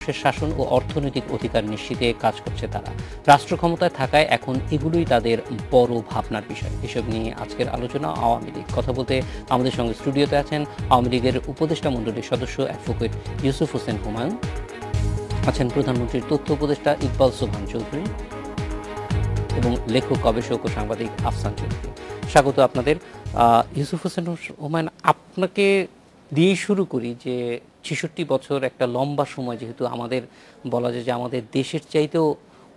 মানুষের শাসন ও অর্থনৈতিক অধিকার নিশ্চিতে কাজ করছে তারা। রাষ্ট্র ক্ষমতায় থাকায় এখন এগুলোই তাদের বড় ভাবনার বিষয়। এসব নিয়ে আজকের আলোচনা আওয়ামী লীগ। কথা বলতে আমাদের সঙ্গে স্টুডিওতে আছেন আওয়ামী লীগের উপদেষ্টা মণ্ডলীর সদস্য অ্যাডভোকেট ইউসুফ হোসেন হুমায়ুন, আছেন প্রধানমন্ত্রীর তথ্য উপদেষ্টা ইকবাল সোবহান চৌধুরী এবং লেখক, গবেষক ও সাংবাদিক আফসান চৌধুরী। স্বাগত আপনাদের। ইউসুফ হোসেন হুমায়ুন, আপনাকে দিয়েই শুরু করি যে ৬৬ বছর একটা লম্বা সময়, যেহেতু আমাদের বলা যায় যে আমাদের দেশের চাইতেও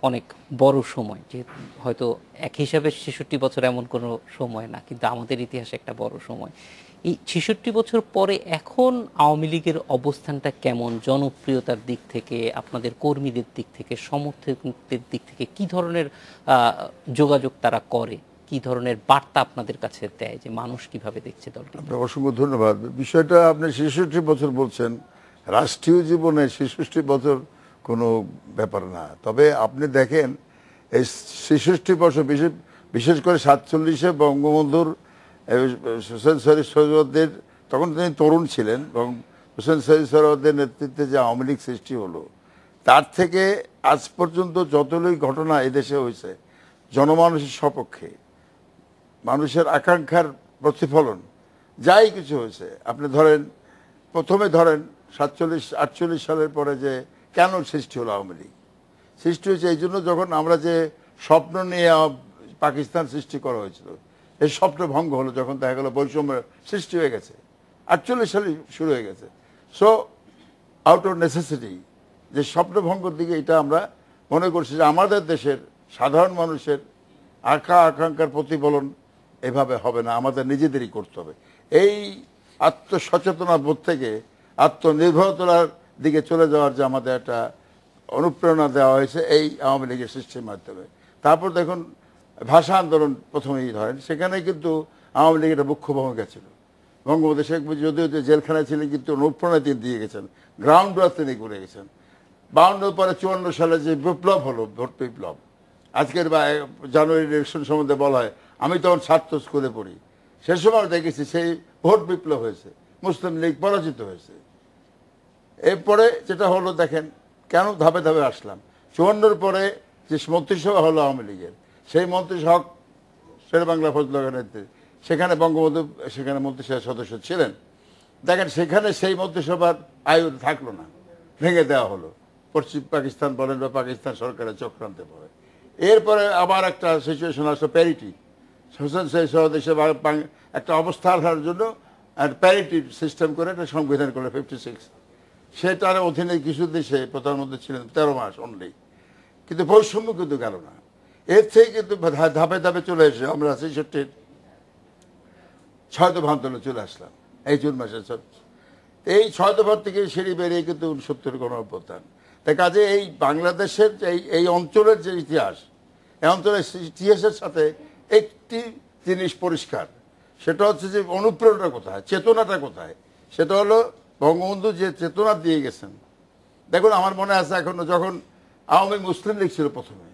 অনেক বড় সময়, যে হয়তো এক হিসাবে ৬৬ বছর এমন কোনো সময় না, কিন্তু আমাদের ইতিহাসে একটা বড় সময়। এই ৬৬ বছর পরে এখন আওয়ামী লীগের অবস্থানটা কেমন? জনপ্রিয়তার দিক থেকে, আপনাদের কর্মীদের দিক থেকে, সমর্থকদের দিক থেকে কি ধরনের যোগাযোগ তারা করে, কি ধরনের বার্তা আপনাদের কাছে দেয়, যে মানুষ কিভাবে দেখছে দলটি? অসংখ্য ধন্যবাদ। বিষয়টা আপনি ৬৬ বছর বলছেন, রাষ্ট্রীয় জীবনে ৬৬ বছর কোনো ব্যাপার না। তবে আপনি দেখেন এই ৬৬ বছর, বিশেষ করে ৪৭-এ বঙ্গবন্ধুর হোসেন শহীদ সোহরাওয়ার্দীর, তখন তিনি তরুণ ছিলেন, এবং হোসেন শহীদ সোহরাওয়ার্দীর নেতৃত্বে যে আওয়ামী লীগ সৃষ্টি হলো, তার থেকে আজ পর্যন্ত যতগুলি ঘটনা এদেশে হয়েছে জনমানুষের সপক্ষে, মানুষের আকাঙ্ক্ষার প্রতিফলন, যাই কিছু হয়েছে, আপনি ধরেন প্রথমে ধরেন ৪৭-৪৮ সালের পরে যে কেন সৃষ্টি হলো আওয়ামী লীগ? সৃষ্টি হয়েছে এই জন্য, যখন আমরা যে স্বপ্ন নিয়ে পাকিস্তান সৃষ্টি করা হয়েছিল, এই স্বপ্ন ভঙ্গ হলো যখন দেখা গেল বৈষম্য সৃষ্টি হয়ে গেছে। ৪৮ সালে শুরু হয়ে গেছে। সো আউট অফ নেসেসিটি যে স্বপ্ন ভঙ্গর দিকে, এটা আমরা মনে করছি যে আমাদের দেশের সাধারণ মানুষের আকাঙ্ক্ষার প্রতিফলন এভাবে হবে না, আমাদের নিজেদেরই করতে হবে। এই আত্মসচেতনা বোধ থেকে আত্মনির্ভরতার দিকে চলে যাওয়ার যে আমাদের একটা অনুপ্রেরণা দেওয়া হয়েছে এই আওয়ামী লীগের সৃষ্টির মাধ্যমে। তারপর দেখুন ভাষা আন্দোলন প্রথমেই ধরেন, সেখানে কিন্তু আওয়ামী লীগের একটা মুখ্য ভূমিকা ছিল। বঙ্গবন্ধু শেখ মুজিব যদিও জেলখানায় ছিলেন, কিন্তু অনুপ্রেরণা তিনি দিয়ে গেছেন, গ্রাউন্ড ওয়ার্ক তিনি করে গেছেন। ৫২ পরে ৫৪ সালে যে বিপ্লব হলো, ভোট বিপ্লব, আজকের জানুয়ারি ইলেকশন সম্বন্ধে বলা হয়, আমি তখন ছাত্র স্কুলে পড়ি, সে সময় দেখেছি সেই ভোট বিপ্লব হয়েছে, মুসলিম লীগ পরাজিত হয়েছে। এরপরে যেটা হলো দেখেন কেন ধাপে ধাপে আসলাম, ৫৪ পরে যে মন্ত্রিসভা হলো আওয়ামী লীগের, সেই মন্ত্রিসভা শেরেবাংলা ফজলুলের নেতৃত্বে, সেখানে বঙ্গবন্ধু সেখানে মন্ত্রিসভার সদস্য ছিলেন। দেখেন সেখানে সেই মন্ত্রিসভার আয়ু থাকলো না, ভেঙে দেওয়া হলো, পশ্চিম পাকিস্তান বলেন বা পাকিস্তান সরকারের চক্রান্তে পড়ে। এরপরে আবার একটা সিচুয়েশন আসলো প্যারিটি, হোসেন শহীদ সোহরাওয়ার্দী একটা অবস্থার জন্য প্যারিটি সিস্টেম করে একটা সংবিধান করলো 56, সেটার অধীনে কিছু দেশে প্রধানমন্ত্রী ছিলেন 13 মাস অনলি, কিন্তু বৈষম্য কিন্তু গেল না। এর থেকে কিন্তু ধাপে ধাপে চলে এসে আমরা ৬৬-র ৬ দফা আন্দোলনে চলে আসলাম এই জুন মাসে। এই ৬ দফার থেকে সিঁড়ি বেরিয়ে কিন্তু ৬৯-এর গণঅভ্যুত্থান। তাই কাজে এই বাংলাদেশের এই অঞ্চলের যে ইতিহাস, এই অঞ্চলের ইতিহাসের সাথে একটি জিনিস পরিষ্কার, সেটা হচ্ছে যে অনুপ্রেরণা কোথায়, চেতনাটা কোথায়। সেটা হলো বঙ্গবন্ধু যে চেতনা দিয়ে গেছেন। দেখুন আমার মনে আছে এখনো, যখন আওয়ামী মুসলিম লীগ ছিল প্রথমে,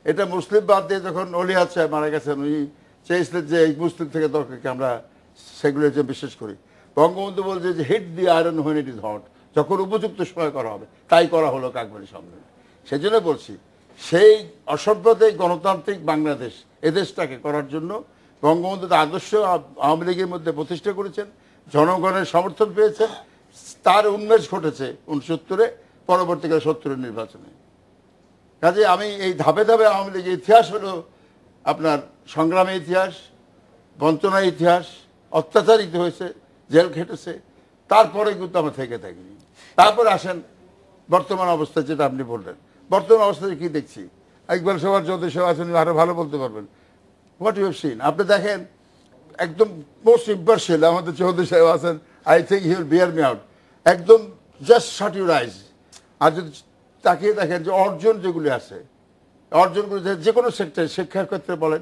এটা মুসলিম বাদ দিয়ে যখন অলিয়াদ সাহেব মারা গেছেন, উনি চেয়েছিলেন যে এই মুসলিম থেকে দরকারকে আমরা সেগুলোকে বিশ্বাস করি। বঙ্গবন্ধু বলছে যে hit the iron when it is hot, যখন উপযুক্ত সময় করা হবে, তাই করা হলো কাকবাড়ি সম্মেলনে। সেই জন্য বলছি, সেই অসাম্প্রদায়িক গণতান্ত্রিক বাংলাদেশ, এদেশটাকে করার জন্য বঙ্গবন্ধু আদর্শ আওয়ামী লীগের মধ্যে প্রতিষ্ঠা করেছেন, জনগণের সমর্থন পেয়েছেন, তার উন্মেষ ঘটেছে ৬৯-এ, পরবর্তীকালে ৭০-এর নির্বাচনে। কাজে আমি এই ধাপে ধাপে আওয়ামী লীগের ইতিহাস হলো আপনার সংগ্রামের ইতিহাস, বঞ্চনার ইতিহাস, অত্যাচারিত হয়েছে, জেল খেটেছে, তারপরে কিন্তু আমরা থেকে থাকিনি। তারপরে আসেন বর্তমান অবস্থা, যেটা আপনি বললেন, বর্তমান অবস্থায় কি দেখছি, ইকবাল সবার চৌধুরী সাহেব আছেন, আরো ভালো বলতে পারবেন। হোয়াট ইউ হ্যাভ সিন, আপনি দেখেন একদম মোস্ট ইম্পার্শিয়াল আমাদের চৌধুরী সাহেব আছেন, I think he will bear me out, একদম জাস্ট শাট ইউর আইজ। আর যদি তাকিয়ে দেখেন যে অর্জন যেগুলি আছে, অর্জনগুলি যে কোনো সেক্টরে, শিক্ষার ক্ষেত্রে বলেন,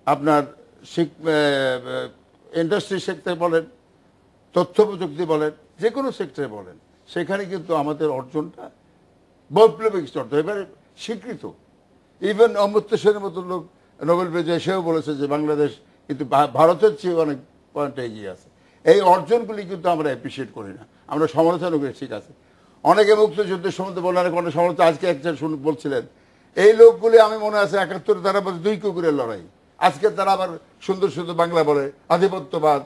আপনার ইন্ডাস্ট্রি সেক্টরে বলেন, তথ্য প্রযুক্তি বলেন, যে কোনো সেক্টরে বলেন, সেখানে কিন্তু আমাদের অর্জনটা বৈপ্লবিক অর্জন, এবারে স্বীকৃত। ইভেন অমর্ত্য সেনের মতো লোক নোবেল বিজয়ী, সেও বলেছে যে বাংলাদেশ কিন্তু ভারতের চেয়ে অনেক পয়েন্টে এগিয়ে আছে। এই অর্জনগুলি কিন্তু আমরা অ্যাপ্রিসিয়েট করি না, আমরা সমালোচনা করি, ঠিক আছে। অনেকে মুক্তিযুদ্ধের সম্বন্ধে বললেন, অনেক সময় আজকে একটা বলছিলেন এই লোকগুলি আমি মনে আছে ৭১ তারা বলছে ২ কুকুরের লড়াই, আজকে তারা আবার সুন্দর সুন্দর বাংলা বলে আধিপত্যবাদ,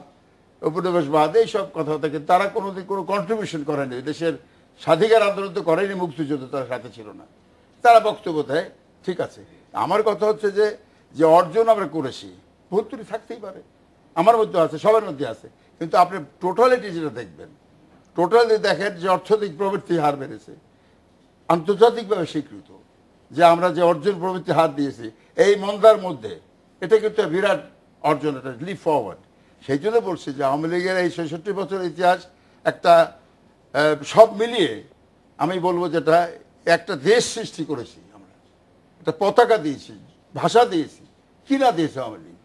উপনিবেশবাদ, এইসব কথা থেকে তারা কোনোদিন কোনো কন্ট্রিবিউশন করেনি দেশের স্বাধিকার আন্দোলন তো করেনি, মুক্তিযুদ্ধ তার সাথে ছিল না, তারা বক্তব্য দেয়। ঠিক আছে, আমার কথা হচ্ছে যে যে অর্জন আমরা করেছি ভুল ত্রুটি থাকতেই পারে, আমার মধ্যে আছে, সবার মধ্যে আছে, কিন্তু আপনি টোটালিটি যেটা দেখবেন, টোটালি দেখেন যে অর্থনৈতিক প্রবৃত্তির হার বেড়েছে, আন্তর্জাতিকভাবে স্বীকৃত যে আমরা যে অর্জন প্রবৃত্তির হার দিয়েছি এই মন্দার মধ্যে, এটা কিন্তু বিরাট অর্জন, এটা লিপ ফরওয়ার্ড। সেই জন্য বলছি যে আওয়ামী লীগের এই ৬৬ বছরের ইতিহাস একটা সব মিলিয়ে আমি বলবো যেটা একটা দেশ সৃষ্টি করেছি আমরা, একটা পতাকা দিয়েছি, ভাষা দিয়েছি, কিনা দিয়েছে আওয়ামী লীগ।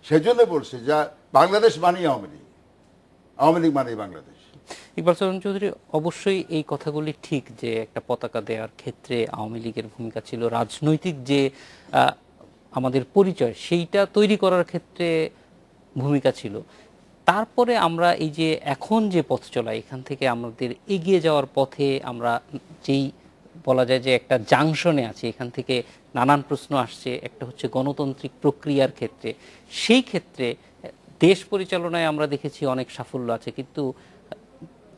সেই জন্য বলছি যা বাংলাদেশ মানেই আওয়ামী লীগ, আওয়ামী লীগ মানেই বাংলাদেশ। ইকবাল চৌধুরী চৌধুরী, অবশ্যই এই কথাগুলি ঠিক যে একটা পতাকা দেওয়ার ক্ষেত্রে আওয়ামী লীগের ভূমিকা ছিল, রাজনৈতিক যে আমাদের পরিচয় সেইটা তৈরি করার ক্ষেত্রে ভূমিকা ছিল। তারপরে আমরা এই যে এখন যে পথ চলা, এখান থেকে আমাদের এগিয়ে যাওয়ার পথে আমরা যেই বলা যায় যে একটা জাংশনে আছি, এখান থেকে নানান প্রশ্ন আসছে। একটা হচ্ছে গণতান্ত্রিক প্রক্রিয়ার ক্ষেত্রে, সেই ক্ষেত্রে দেশ পরিচালনায় আমরা দেখেছি অনেক সাফল্য আছে, কিন্তু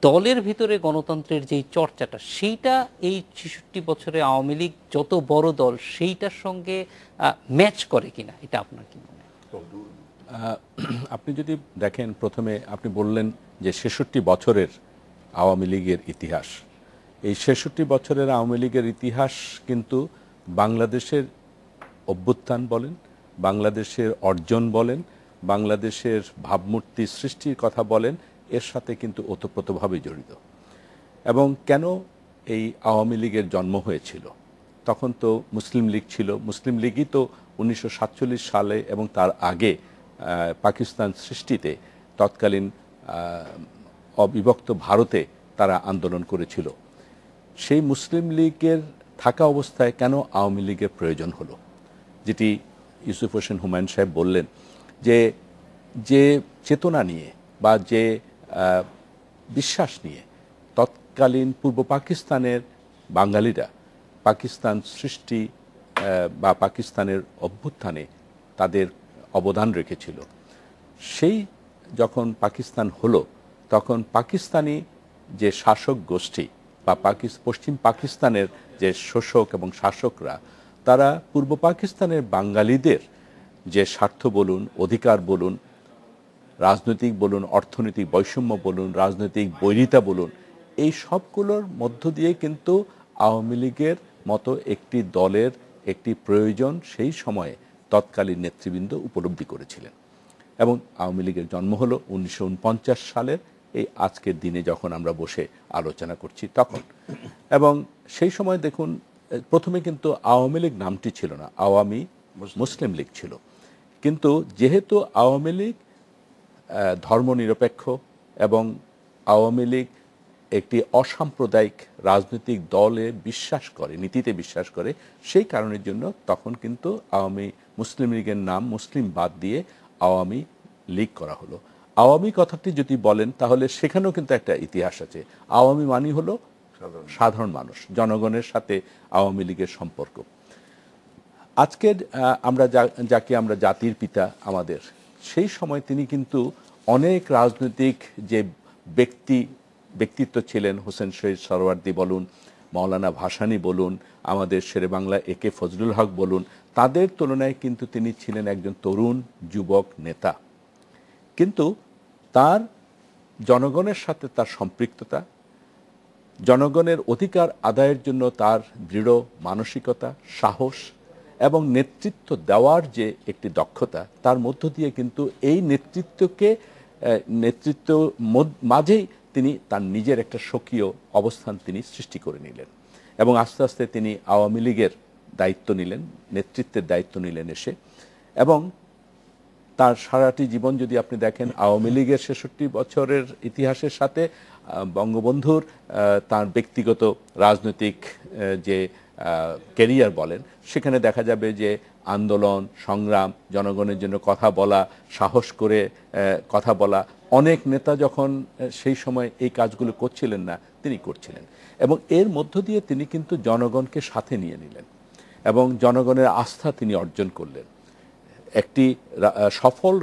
দলের ভিতরে গণতন্ত্রের যেই চর্চাটা, সেইটা এই ৬৬ বছরে আওয়ামী লীগ যত বড় দল সেইটার সঙ্গে ম্যাচ করে কিনা, এটা আপনার কি মনে হয়? আপনি যদি দেখেন, প্রথমে আপনি বললেন যে ৬৬ বছরের আওয়ামী লীগের ইতিহাস। এই ৬৬ বছরের আওয়ামী লীগের ইতিহাস কিন্তু বাংলাদেশের অভ্যুত্থান বলেন, বাংলাদেশের অর্জন বলেন, বাংলাদেশের ভাবমূর্তি সৃষ্টির কথা বলেন, এর সাথে কিন্তু ওতপ্রোতভাবে জড়িত। এবং কেন এই আওয়ামী লীগের জন্ম হয়েছিল? তখন তো মুসলিম লীগ ছিল, মুসলিম লীগই তো ১৯৪৭ সালে এবং তার আগে পাকিস্তান সৃষ্টিতে তৎকালীন অবিভক্ত ভারতে তারা আন্দোলন করেছিল। সেই মুসলিম লীগের থাকা অবস্থায় কেন আওয়ামী লীগের প্রয়োজন হলো, যেটি ইউসুফ হোসেন হুমায়ুন সাহেব বললেন যে যে চেতনা নিয়ে বা যে বিশ্বাস নিয়ে তৎকালীন পূর্ব পাকিস্তানের বাঙালিরা পাকিস্তান সৃষ্টি বা পাকিস্তানের অভ্যুত্থানে তাদের অবদান রেখেছিল, সেই যখন পাকিস্তান হলো তখন পাকিস্তানি যে শাসক গোষ্ঠী বা পশ্চিম পাকিস্তানের যে শোষক এবং শাসকরা, তারা পূর্ব পাকিস্তানের বাঙালিদের যে স্বার্থ বলুন, অধিকার বলুন, রাজনৈতিক বলুন, অর্থনৈতিক বৈষম্য বলুন, রাজনৈতিক বৈরিতা বলুন, এই সবগুলোর মধ্য দিয়ে কিন্তু আওয়ামী লীগের মতো একটি দলের একটি প্রয়োজন সেই সময়ে তৎকালীন নেতৃবৃন্দ উপলব্ধি করেছিলেন। এবং আওয়ামী লীগের জন্ম হলো ১৯৪৯ সালের এই আজকের দিনে যখন আমরা বসে আলোচনা করছি তখন। এবং সেই সময় দেখুন, প্রথমে কিন্তু আওয়ামী লীগ নামটি ছিল না, আওয়ামী মুসলিম লীগ ছিল। কিন্তু যেহেতু আওয়ামী লীগ ধর্মনিরপেক্ষ এবং আওয়ামী লীগ একটি অসাম্প্রদায়িক রাজনৈতিক দলে বিশ্বাস করে, নীতিতে বিশ্বাস করে, সেই কারণের জন্য তখন কিন্তু আওয়ামী মুসলিম লীগের নাম মুসলিম বাদ দিয়ে আওয়ামী লীগ করা হলো। আওয়ামী কথাটি যদি বলেন তাহলে সেখানেও কিন্তু একটা ইতিহাস আছে। আওয়ামী মানি হলো সাধারণ মানুষ, জনগণের সাথে আওয়ামী লীগের সম্পর্ক। আজকের যাকে আমরা জাতির পিতা আমাদের, সেই সময় তিনি কিন্তু অনেক রাজনৈতিক যে ব্যক্তিত্ব ছিলেন, হোসেন শহীদ সোহরাওয়ার্দী বলুন, মৌলানা ভাসানী বলুন, আমাদের শেরে বাংলা একে ফজলুল হক বলুন, তাদের তুলনায় কিন্তু তিনি ছিলেন একজন তরুণ যুবক নেতা। কিন্তু তার জনগণের সাথে তার সম্পৃক্ততা, জনগণের অধিকার আদায়ের জন্য তার দৃঢ় মানসিকতা, সাহস এবং নেতৃত্ব দেওয়ার যে একটি দক্ষতা, তার মধ্য দিয়ে কিন্তু এই নেতৃত্ব মাঝেই তিনি তার নিজের একটা স্বকীয় অবস্থান তিনি সৃষ্টি করে নিলেন। এবং আস্তে আস্তে তিনি আওয়ামী লীগের দায়িত্ব নিলেন, নেতৃত্বের দায়িত্ব নিলেন এসে। এবং তার সারাটি জীবন যদি আপনি দেখেন, আওয়ামী লীগের ৬৬ বছরের ইতিহাসের সাথে বঙ্গবন্ধুর তার ব্যক্তিগত রাজনৈতিক যে ক্যারিয়ার বলেন, সেখানে দেখা যাবে যে আন্দোলন, সংগ্রাম, জনগণের জন্য কথা বলা, সাহস করে কথা বলা, অনেক নেতা যখন সেই সময় এই কাজগুলো করছিলেন না, তিনি করছিলেন। এবং এর মধ্য দিয়ে তিনি কিন্তু জনগণকে সাথে নিয়ে নিলেন এবং জনগণের আস্থা তিনি অর্জন করলেন। একটি সফল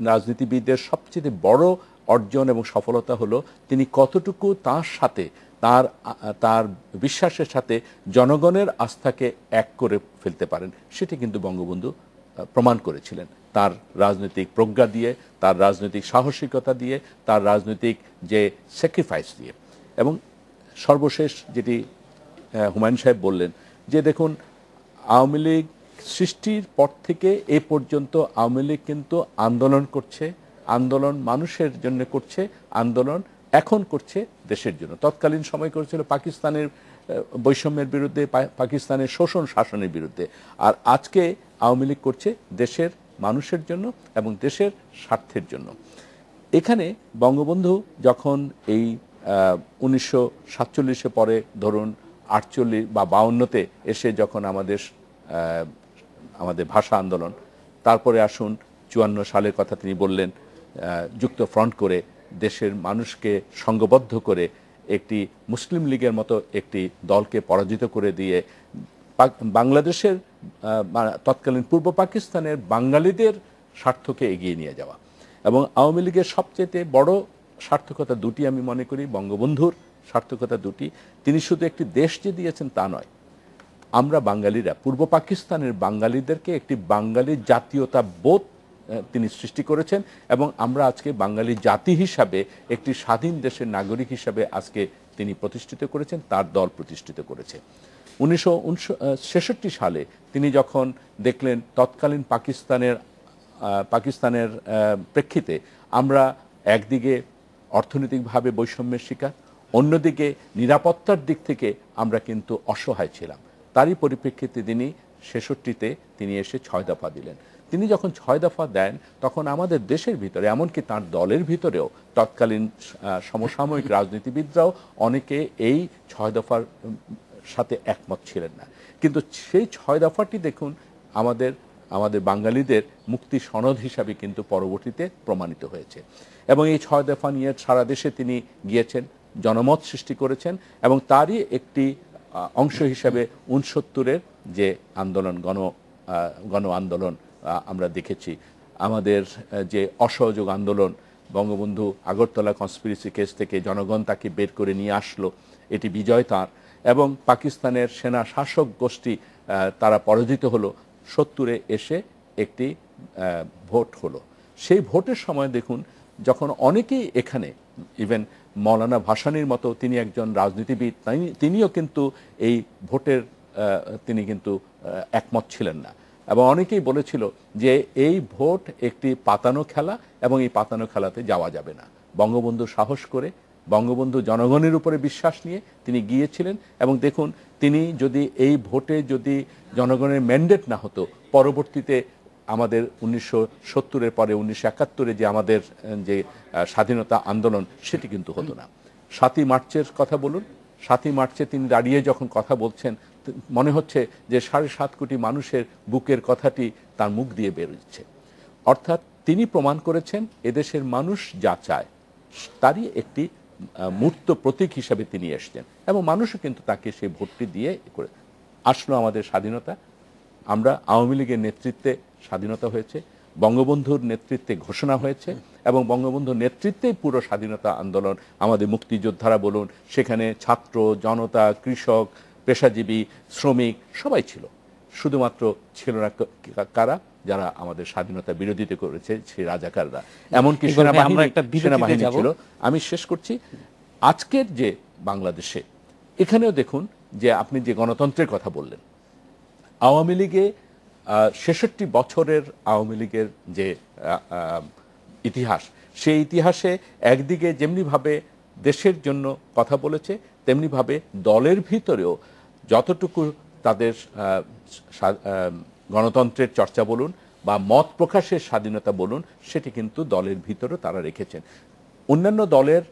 রাজনীতিবিদের সবচেয়ে বড় অর্জন এবং সফলতা হলো তিনি কতটুকু তার সাথে তার বিশ্বাসের সাথে জনগণের আস্থাকে এক করে ফেলতে পারেন, সেটি কিন্তু বঙ্গবন্ধু প্রমাণ করেছিলেন তার রাজনৈতিক প্রজ্ঞা দিয়ে, তার রাজনৈতিক সাহসিকতা দিয়ে, তার রাজনৈতিক যে স্যাক্রিফাইস দিয়ে। এবং সর্বশেষ যেটি হুমায়ুন সাহেব বললেন যে দেখুন, আওয়ামী লীগ সৃষ্টির পর থেকে এ পর্যন্ত আওয়ামী লীগ কিন্তু আন্দোলন করছে, আন্দোলন মানুষের জন্য করছে, আন্দোলন এখন করছে দেশের জন্য। তৎকালীন সময় করেছিল পাকিস্তানের বৈষম্যের বিরুদ্ধে, পাকিস্তানের শোষণ শাসনের বিরুদ্ধে, আর আজকে আওয়ামী লীগ করছে দেশের মানুষের জন্য এবং দেশের স্বার্থের জন্য। এখানে বঙ্গবন্ধু যখন এই 1947 পরে ধরুন 48 বা 52-তে এসে যখন আমাদের ভাষা আন্দোলন, তারপরে আসুন 54 সালের কথা তিনি বললেন, যুক্ত ফ্রন্ট করে দেশের মানুষকে সংঘবদ্ধ করে একটি মুসলিম লীগের মতো একটি দলকে পরাজিত করে দিয়ে বাংলাদেশের তৎকালীন পূর্ব পাকিস্তানের বাঙালিদের স্বার্থকে এগিয়ে নিয়ে যাওয়া। এবং আওয়ামী লীগের সবচেয়ে বড় সার্থকতা দুটি আমি মনে করি, বঙ্গবন্ধুর সার্থকতা দুটি। তিনি শুধু একটি দেশ যে দিয়েছেন তা নয়, আমরা বাঙালিরা পূর্ব পাকিস্তানের বাঙালিদেরকে একটি বাঙালি জাতীয়তা বোধ তিনি সৃষ্টি করেছেন এবং আমরা আজকে বাঙালি জাতি হিসাবে একটি স্বাধীন দেশের নাগরিক হিসাবে আজকে তিনি প্রতিষ্ঠিত করেছেন, তার দল প্রতিষ্ঠিত করেছে। 1966 সালে তিনি যখন দেখলেন তৎকালীন পাকিস্তানের প্রেক্ষিতে আমরা একদিকে অর্থনৈতিকভাবে বৈষম্যের শিকার, অন্যদিকে নিরাপত্তার দিক থেকে আমরা কিন্তু অসহায় ছিলাম, তারই পরিপ্রেক্ষিতে তিনি 66-তে তিনি এসে 6 দফা দিলেন। তিনি যখন 6 দফা দেন তখন আমাদের দেশের ভিতরে, এমনকি তার দলের ভিতরেও তৎকালীন সমসাময়িক রাজনীতিবিদরাও অনেকে এই 6 দফার সাথে একমত ছিলেন না। কিন্তু সেই 6 দফাটি দেখুন আমাদের বাঙালিদের মুক্তি সনদ হিসাবে কিন্তু পরবর্তীতে প্রমাণিত হয়েছে। এবং এই 6 দফা নিয়ে সারা দেশে তিনি গিয়েছেন, জনমত সৃষ্টি করেছেন এবং তারই একটি অংশ হিসাবে 69-এর যে আন্দোলন, গণ আন্দোলন আমরা দেখেছি, আমাদের যে অসহযোগ আন্দোলন, বঙ্গবন্ধু আগরতলা কনস্পিরেসি কেস থেকে জনগণ তাকে বের করে নিয়ে আসলো, এটি বিজয় তাঁর। এবং পাকিস্তানের সেনা শাসক গোষ্ঠী তারা পরাজিত হলো, 70-এ এসে একটি ভোট হলো। সেই ভোটের সময় দেখুন, যখন অনেকেই এখানে, ইভেন মৌলানা ভাসানীর মতো তিনি একজন রাজনীতিবিদ, তিনিও কিন্তু এই ভোটের তিনি কিন্তু একমত ছিলেন না এবং অনেকেই বলেছিল যে এই ভোট একটি পাতানো খেলা এবং এই পাতানো খেলাতে যাওয়া যাবে না। বঙ্গবন্ধু সাহস করে, বঙ্গবন্ধু জনগণের উপরে বিশ্বাস নিয়ে তিনি গিয়েছিলেন এবং দেখুন, তিনি যদি এই ভোটে যদি জনগণের ম্যান্ডেট না হতো, পরবর্তীতে আমাদের 1970-এর পরে 1971-এ যে আমাদের যে স্বাধীনতা আন্দোলন, সেটি কিন্তু হতো না। 7ই মার্চের কথা বলুন, 7ই মার্চে তিনি দাঁড়িয়ে যখন কথা বলছেন, মনে হচ্ছে যে 7.5 কোটি মানুষের বুকের কথাটি তার মুখ দিয়ে বেরোচ্ছে। অর্থাৎ তিনি প্রমাণ করেছেন এদেশের মানুষ যা চায় তারই একটি মূর্ত প্রতীক হিসাবে তিনি এসছেন এবং মানুষও কিন্তু তাকে সেই ভোটটি দিয়ে করে আসলো। আমাদের স্বাধীনতা, আমরা আওয়ামী লীগের নেতৃত্বে স্বাধীনতা হয়েছে, বঙ্গবন্ধুর নেতৃত্বে ঘোষণা হয়েছে এবং বঙ্গবন্ধুর নেতৃত্বেই পুরো স্বাধীনতা আন্দোলন, আমাদের মুক্তিযোদ্ধারা বলুন, সেখানে ছাত্র জনতা, কৃষক, পেশাজীবী, শ্রমিক সবাই ছিল। শুধুমাত্র ছিল না কারা, যারা আমাদের স্বাধীনতা বিরোধিতা করেছে, সেই রাজাকাররা, এমনকি সেনাবাহিনী ছিল। আমি শেষ করছি, আজকের যে বাংলাদেশে, এখানেও দেখুন যে আপনি যে গণতন্ত্রের কথা বললেন, আওয়ামী লীগে 66 বছরের আওয়ামী লীগের যে ইতিহাস, সেই ইতিহাসে একদিকে যেমনিভাবে দেশের জন্য কথা বলেছে, তেমনিভাবে দলের ভিতরেও যতটুকু তাদের গণতন্ত্রের চর্চা বলুন বা মত প্রকাশের স্বাধীনতা বলুন, সেটি কিন্তু দলের ভিতরেও তারা রেখেছেন। অন্যান্য দলের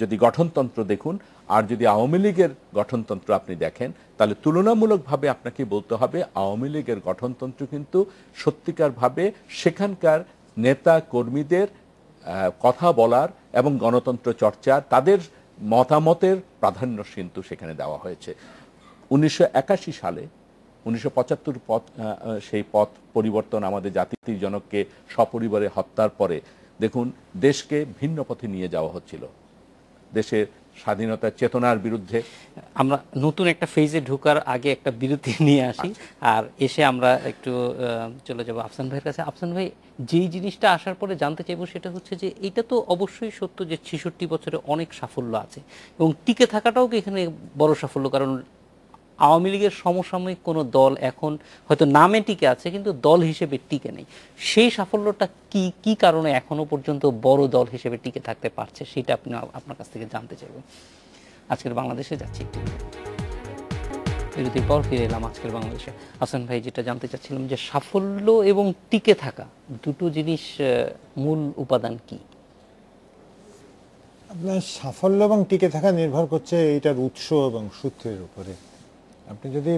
যদি গঠনতন্ত্র দেখুন আর যদি আওয়ামী লীগের গঠনতন্ত্র আপনি দেখেন, তাহলে তুলনামূলকভাবে আপনাকে বলতে হবে আওয়ামী লীগের গঠনতন্ত্র কিন্তু সত্যিকারভাবে সেখানকার নেতা কর্মীদের কথা বলার এবং গণতন্ত্র চর্চার, তাদের মতামতের প্রাধান্য কিন্তু সেখানে দেওয়া হয়েছে। 1981 সালে 1975 সেই পথ পরিবর্তন, আমাদের জাতির জনককে সপরিবারে হত্যার পরে দেখুন দেশকে ভিন্ন পথে নিয়ে যাওয়া হচ্ছিল, দেশের স্বাধীনতার চেতনার বিরুদ্ধে। আমরা নতুন একটা ফেজে ঢোকার আগে একটা বিরতি নিয়ে আসি, আর এসে আমরা একটু চলে যাব আফসান ভাইয়ের কাছে। আফসান ভাই, যেই জিনিসটা আসার পরে জানতে চাইবো সেটা হচ্ছে যে এটা তো অবশ্যই সত্য যে 66 বছরে অনেক সাফল্য আছে এবং টিকে থাকাটাও কি এখানে বড় সাফল্য, কারণ আওয়ামী লীগের সমসাময়িক কোনো দল এখন হয়তো নামে টিকে আছে কিন্তু দল হিসেবে টিকে নেই। সেই সাফল্যটা কি কি কারণে এখনো পর্যন্ত বড় দল হিসেবে টিকে থাকতে পারছে সেটা আপনি আপনার কাছ থেকে জানতে চাইব। আজকের বাংলাদেশে যাচ্ছি একটু বিরতির পর ফিরে এলাম আজকের বাংলাদেশে। হাসান ভাই, যেটা জানতে চাচ্ছিলাম যে সাফল্য এবং টিকে থাকা দুটো জিনিস মূল উপাদান কি? আপনার সাফল্য এবং টিকে থাকা নির্ভর করছে এইটার উৎস এবং সূত্রের উপরে। আপনি যদি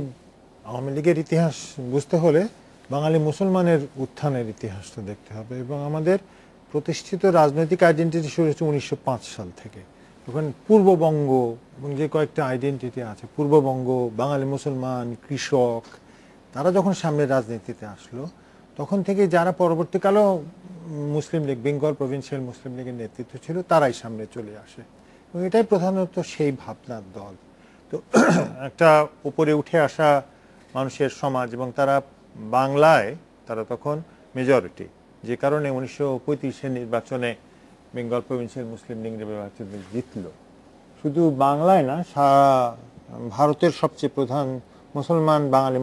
আওয়ামী লীগের ইতিহাস বুঝতে হলে বাঙালি মুসলমানের উত্থানের ইতিহাসটা দেখতে হবে, এবং আমাদের প্রতিষ্ঠিত রাজনৈতিক আইডেন্টিটি শুরু হচ্ছে 1905 সাল থেকে। তখন পূর্ববঙ্গ এবং যে কয়েকটা আইডেন্টিটি আছে, পূর্ববঙ্গ, বাঙালি মুসলমান, কৃষক, তারা যখন সামনে রাজনীতিতে আসলো তখন থেকে যারা পরবর্তীকালেও মুসলিম লীগ, বেঙ্গল প্রভিন্সিয়াল মুসলিম লীগের নেতৃত্ব ছিল, তারাই সামনে চলে আসে এবং এটাই প্রধানত সেই ভাবনার দল। তো একটা উপরে উঠে আসা মানুষের সমাজ, এবং তারা বাংলায় তারা তখন মেজরিটি, যে কারণে 1935-এর নির্বাচনে বেঙ্গল প্রভিন্সিয়াল মুসলিম লীগ জিতল। শুধু বাংলায় না, সারা ভারতের সবচেয়ে প্রধান মুসলমান, বাঙালি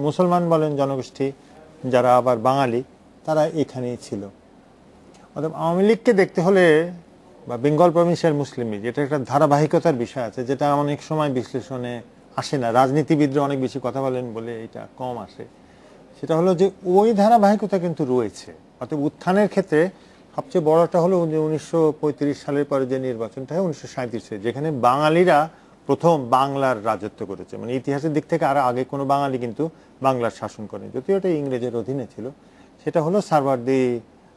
মুসলমান বলেন জনগোষ্ঠী যারা আবার বাঙালি, তারা এখানেই ছিল। অর্থাৎ আওয়ামী লীগকে দেখতে হলে, বা বেঙ্গল প্রভিন্সিয়াল মুসলিম লীগ, এটা একটা ধারাবাহিকতার বিষয় আছে যেটা অনেক সময় বিশ্লেষণে আসে না, রাজনীতিবিদরা অনেক বেশি কথা বলেন বলে এটা কম আসে। সেটা হলো যে ওই ধারাবাহিকতা কিন্তু রয়েছে। অর্থাৎ উত্থানের ক্ষেত্রে সবচেয়ে বড়টা হলো 1935 সালের পরে যে নির্বাচনটা হয় 1937-এ, যেখানে বাঙালিরা প্রথম বাংলার রাজত্ব করেছে। মানে ইতিহাসের দিক থেকে আর আগে কোনো বাঙালি কিন্তু বাংলার শাসন করেনি, যদিও এটা ইংরেজের অধীনে ছিল। সেটা হলো সারওয়ার্দী,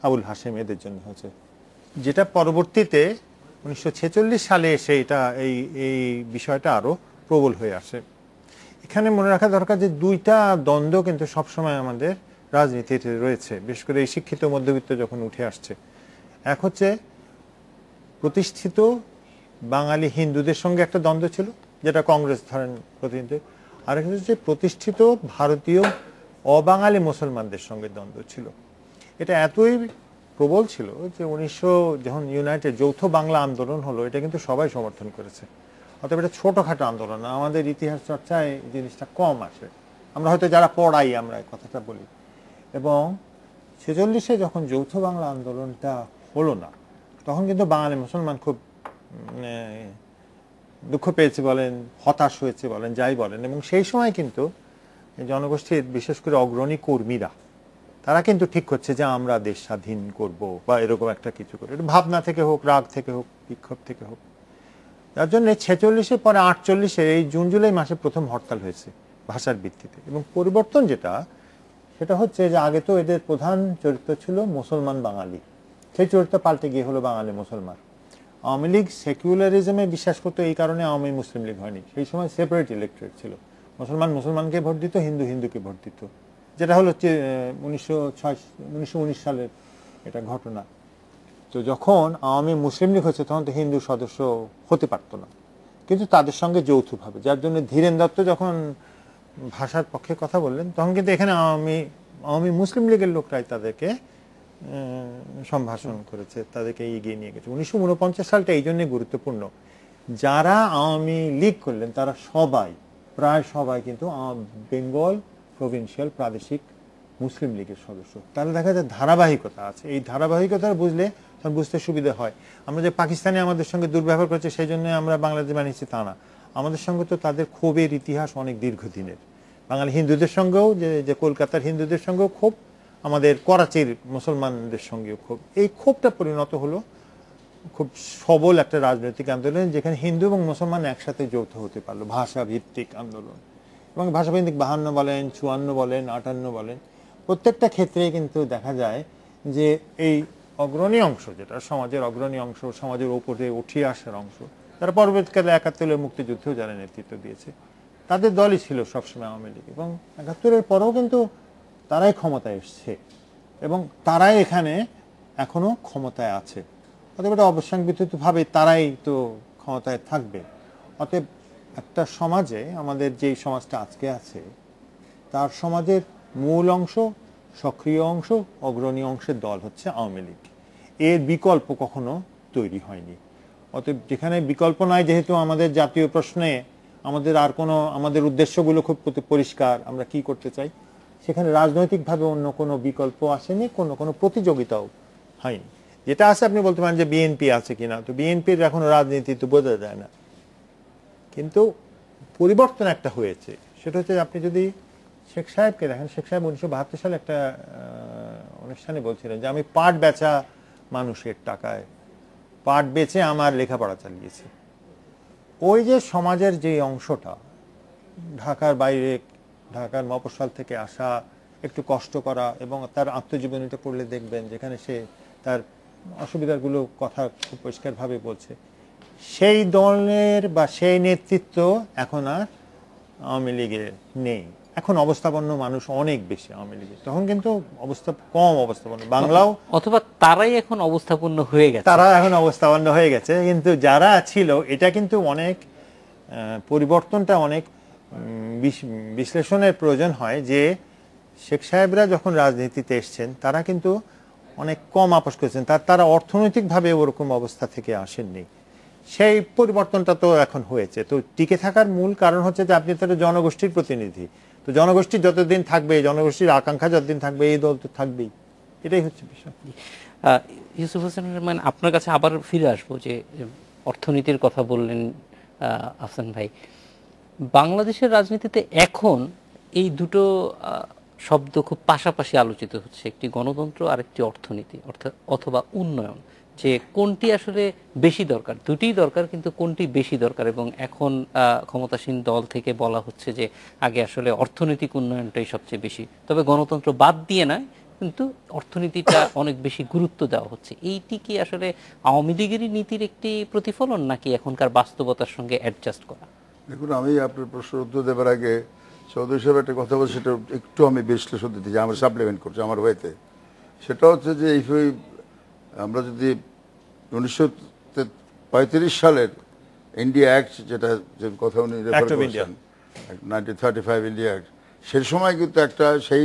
আবুল হাশেম, এদের জন্য হয়েছে। যেটা পরবর্তীতে 1946 সালে এসে এটা এই বিষয়টা আরো প্রবল হয়ে আসে। এখানে মনে রাখা দরকার যে দুইটা দ্বন্দ্ব কিন্তু সবসময় আমাদের রাজনীতিতে রয়েছে, বিশেষ করে এই শিক্ষিত মধ্যবিত্ত যখন উঠে আসছে। এক হচ্ছে প্রতিষ্ঠিত বাঙালি হিন্দুদের সঙ্গে একটা দ্বন্দ্ব ছিল, যেটা কংগ্রেস ধরেন প্রতিনিধিত্ব, আর একটা হচ্ছে প্রতিষ্ঠিত ভারতীয় অবাঙালি মুসলমানদের সঙ্গে দ্বন্দ্ব ছিল। এটা এতই প্রবল ছিল যে যখন ইউনাইটেড যৌথ বাংলা আন্দোলন হলো, এটা কিন্তু সবাই সমর্থন করেছে। অর্থাৎ এটা ছোটখাটো আন্দোলন, আমাদের ইতিহাস চর্চায় জিনিসটা কম আসে, আমরা হয়তো যারা পড়াই আমরা কথাটা বলি। এবং 46-এ যখন যৌথ বাংলা আন্দোলনটা হলো না, তখন কিন্তু বাঙালি মুসলমান খুব দুঃখ পেয়েছে বলেন, হতাশ হয়েছে বলেন, যাই বলেন। এবং সেই সময় কিন্তু জনগোষ্ঠীর বিশেষ করে অগ্রণী কর্মীরা তারা কিন্তু ঠিক করছে যে আমরা দেশ স্বাধীন করব বা এরকম একটা কিছু করে, ভাবনা থেকে হোক, রাগ থেকে হোক, বিক্ষোভ থেকে হোক। যার জন্য 46-এর পরে 48-এ এই জুন জুলাই মাসে প্রথম হরতাল হয়েছে ভাষার ভিত্তিতে। এবং পরিবর্তন সেটা হচ্ছে যে আগে তো এদের প্রধান চরিত্র ছিল মুসলমান বাঙালি, সেই চরিত্র পাল্টে গিয়ে হলো বাঙালি মুসলমান। আওয়ামী লীগ সেকুলারিজমে বিশ্বাস করতো, এই কারণে আওয়ামী মুসলিম লীগ হয়নি। সেই সময় সেপারেট ইলেকট্রেট ছিল, মুসলমান মুসলমানকে ভোট দিত, হিন্দু হিন্দুকে ভোট দিত, যেটা হলো 1919 সালের এটা ঘটনা। তো যখন আওয়ামী মুসলিম লীগ হচ্ছে তখন তো হিন্দু সদস্য হতে পারতো না, কিন্তু তাদের সঙ্গে যৌথভাবে, যার জন্য ধীরেন দত্ত যখন ভাষার পক্ষে কথা বললেন তখন কিন্তু এখানে আওয়ামী মুসলিম লীগের লোকরাই তাদেরকে সম্ভাষণ করেছে, তাদেরকে এগিয়ে নিয়ে গেছে। 1949 সালটা এই জন্যই গুরুত্বপূর্ণ, যারা আওয়ামী লীগ করলেন তারা প্রায় সবাই কিন্তু বেঙ্গল প্রভিন্সিয়াল প্রাদেশিক মুসলিম লীগের সদস্য। তাহলে দেখা যায় ধারাবাহিকতা আছে। এই ধারাবাহিকতা বুঝতে সুবিধা হয়। আমরা যে পাকিস্তানে আমাদের সঙ্গে দুর্ব্যবহার করছে সেই জন্য আমরা বাংলাদেশ বানিয়েছি তা না, আমাদের সঙ্গে তো তাদের ক্ষোভের ইতিহাস অনেক দীর্ঘদিনের। বাঙালি হিন্দুদের সঙ্গেও, যে কলকাতার হিন্দুদের সঙ্গেও ক্ষোভ, আমাদের করাচির মুসলমানদের সঙ্গেও ক্ষোভ। এই ক্ষোভটা পরিণত হলো খুব সবল একটা রাজনৈতিক আন্দোলন, যেখানে হিন্দু এবং মুসলমান একসাথে যৌথ হতে পারলো, ভাষা ভিত্তিক আন্দোলন। এবং ভাষাভিত্তিক 52 বলেন, 54 বলেন, 58 বলেন, প্রত্যেকটা ক্ষেত্রে কিন্তু দেখা যায় যে এই অগ্রণী অংশ, যেটা সমাজের অগ্রণী অংশ, সমাজের উপরে উঠিয়ে আসার অংশ, তারা পরবর্তীকালে ৭১ মুক্তিযুদ্ধেও যারা নেতৃত্ব দিয়েছে, তাদের দলই ছিল সবসময় আওয়ামী লীগ, এবং ৭১-এর পরেও কিন্তু তারাই ক্ষমতায় এসছে এবং তারাই এখানে এখনো ক্ষমতায় আছে। অতএব এটা অবসানবিতভাবে তারাই তো ক্ষমতায় থাকবে। অতএব একটা সমাজে, আমাদের যেই সমাজটা আজকে আছে, তার সমাজের মূল অংশ, সক্রিয় অংশ, অগ্রণী অংশের দল হচ্ছে আওয়ামী লীগ। এর বিকল্প কখনো তৈরি হয়নি। অতএব যেখানে বিকল্প নাই, যেহেতু আমাদের জাতীয় প্রশ্নে আমাদের আর কোনো, আমাদের উদ্দেশ্যগুলো খুব পরিষ্কার, আমরা কি করতে চাই, সেখানে রাজনৈতিকভাবে অন্য কোনো বিকল্প আসেনি, কোনো প্রতিযোগিতাও হয়নি। যেটা আছে, আপনি বলতে পারেন যে বিএনপি আছে কিনা, তো বিএনপির এখনো রাজনীতি তো বোঝা যায় না, কিন্তু পরিবর্তন একটা হয়েছে। সেটা হচ্ছে, আপনি যদি শেখ সাহেবকে দেখেন, শেখ সাহেব 1972 সালে একটা অনুষ্ঠানে বলছিলেন যে আমি পাট বেচা মানুষের টাকায় পাট বেচে আমার লেখাপড়া চালিয়েছি। ওই যে সমাজের যে অংশটা, ঢাকার বাইরে, ঢাকার মফস্বল থেকে আসা, একটু কষ্ট করা, এবং তার আত্মজীবনীটা পড়লে দেখবেন যেখানে সে তার অসুবিধাগুলো কথা খুব পরিষ্কারভাবে বলছে, সেই দলের বা সেই নেতৃত্ব এখন আর আওয়ামী লীগের নেই। এখন অবস্থাপন্ন মানুষ অনেক বেশি আওয়ামী লীগের, তখন কিন্তু কম অবস্থাপন্ন বাংলাও, অথবা তারাই এখন অবস্থাপন্ন হয়ে গেছে, তারা এখন অবস্থাপন্ন হয়ে গেছে। কিন্তু যারা ছিল, এটা কিন্তু অনেক পরিবর্তনটা অনেক বিশ্লেষণের প্রয়োজন হয়। যে শেখ সাহেবরা যখন রাজনীতিতে এসছেন, তারা কিন্তু অনেক কম আপোস করেছেন, তারা অর্থনৈতিকভাবে ওরকম অবস্থা থেকে আসেননি। সেই পরিবর্তনটা তো এখন হয়েছে। তো টিকে থাকার মূল কারণ হচ্ছে যে আপনি তো জনগোষ্ঠীর প্রতিনিধি, তো জনগোষ্ঠী যতদিন থাকবে, জনগোষ্ঠীর আকাঙ্ক্ষা যতদিন থাকবে, এই দল তো থাকবেই। এটাই হচ্ছে বিষয়। ইউসুফ হোসেন রহমান, আপনার কাছে আবার ফিরে আসবো। যে অর্থনীতির কথা বললেন আহসান ভাই, বাংলাদেশের রাজনীতিতে এখন এই দুটো শব্দ খুব পাশাপাশি আলোচিত হচ্ছে, একটি গণতন্ত্র আর একটি অর্থনীতি, অথবা উন্নয়ন। যে কোনটি আসলে বেশি দরকার? দুটিই দরকার, কিন্তু কোনটি বেশি দরকার? এবং এখন ক্ষমতাসীন দল থেকে বলা হচ্ছে যে আগে আসলে অর্থনৈতিক উন্নয়নটাই সবচেয়ে বেশি, তবে গণতন্ত্র বাদ দিয়ে নয়, কিন্তু অর্থনীতিটা অনেক বেশি গুরুত্ব দেওয়া হচ্ছে। এইটি কি আসলে আওয়ামী লীগেরই নীতির একটি প্রতিফলন, নাকি এখনকার বাস্তবতার সঙ্গে অ্যাডজাস্ট করা? দেখুন, আমি আপনার প্রশ্নের উত্তর দেবার আগে চৌধুরী সাহেব একটা কথা বলছে, সেটা একটু আমি বিশ্লেষণ দিতে চাই, আমার সাপ্লিমেন্ট করছি আমার ওয়েতে। সেটা হচ্ছে যে আমরা যদি 1935 সালের ইন্ডিয়া অ্যাক্ট, যেটা যে কথা উনি রেফার করেছেন, 1935 ইন্ডিয়া অ্যাক্ট, সেই সময় কিন্তু একটা সেই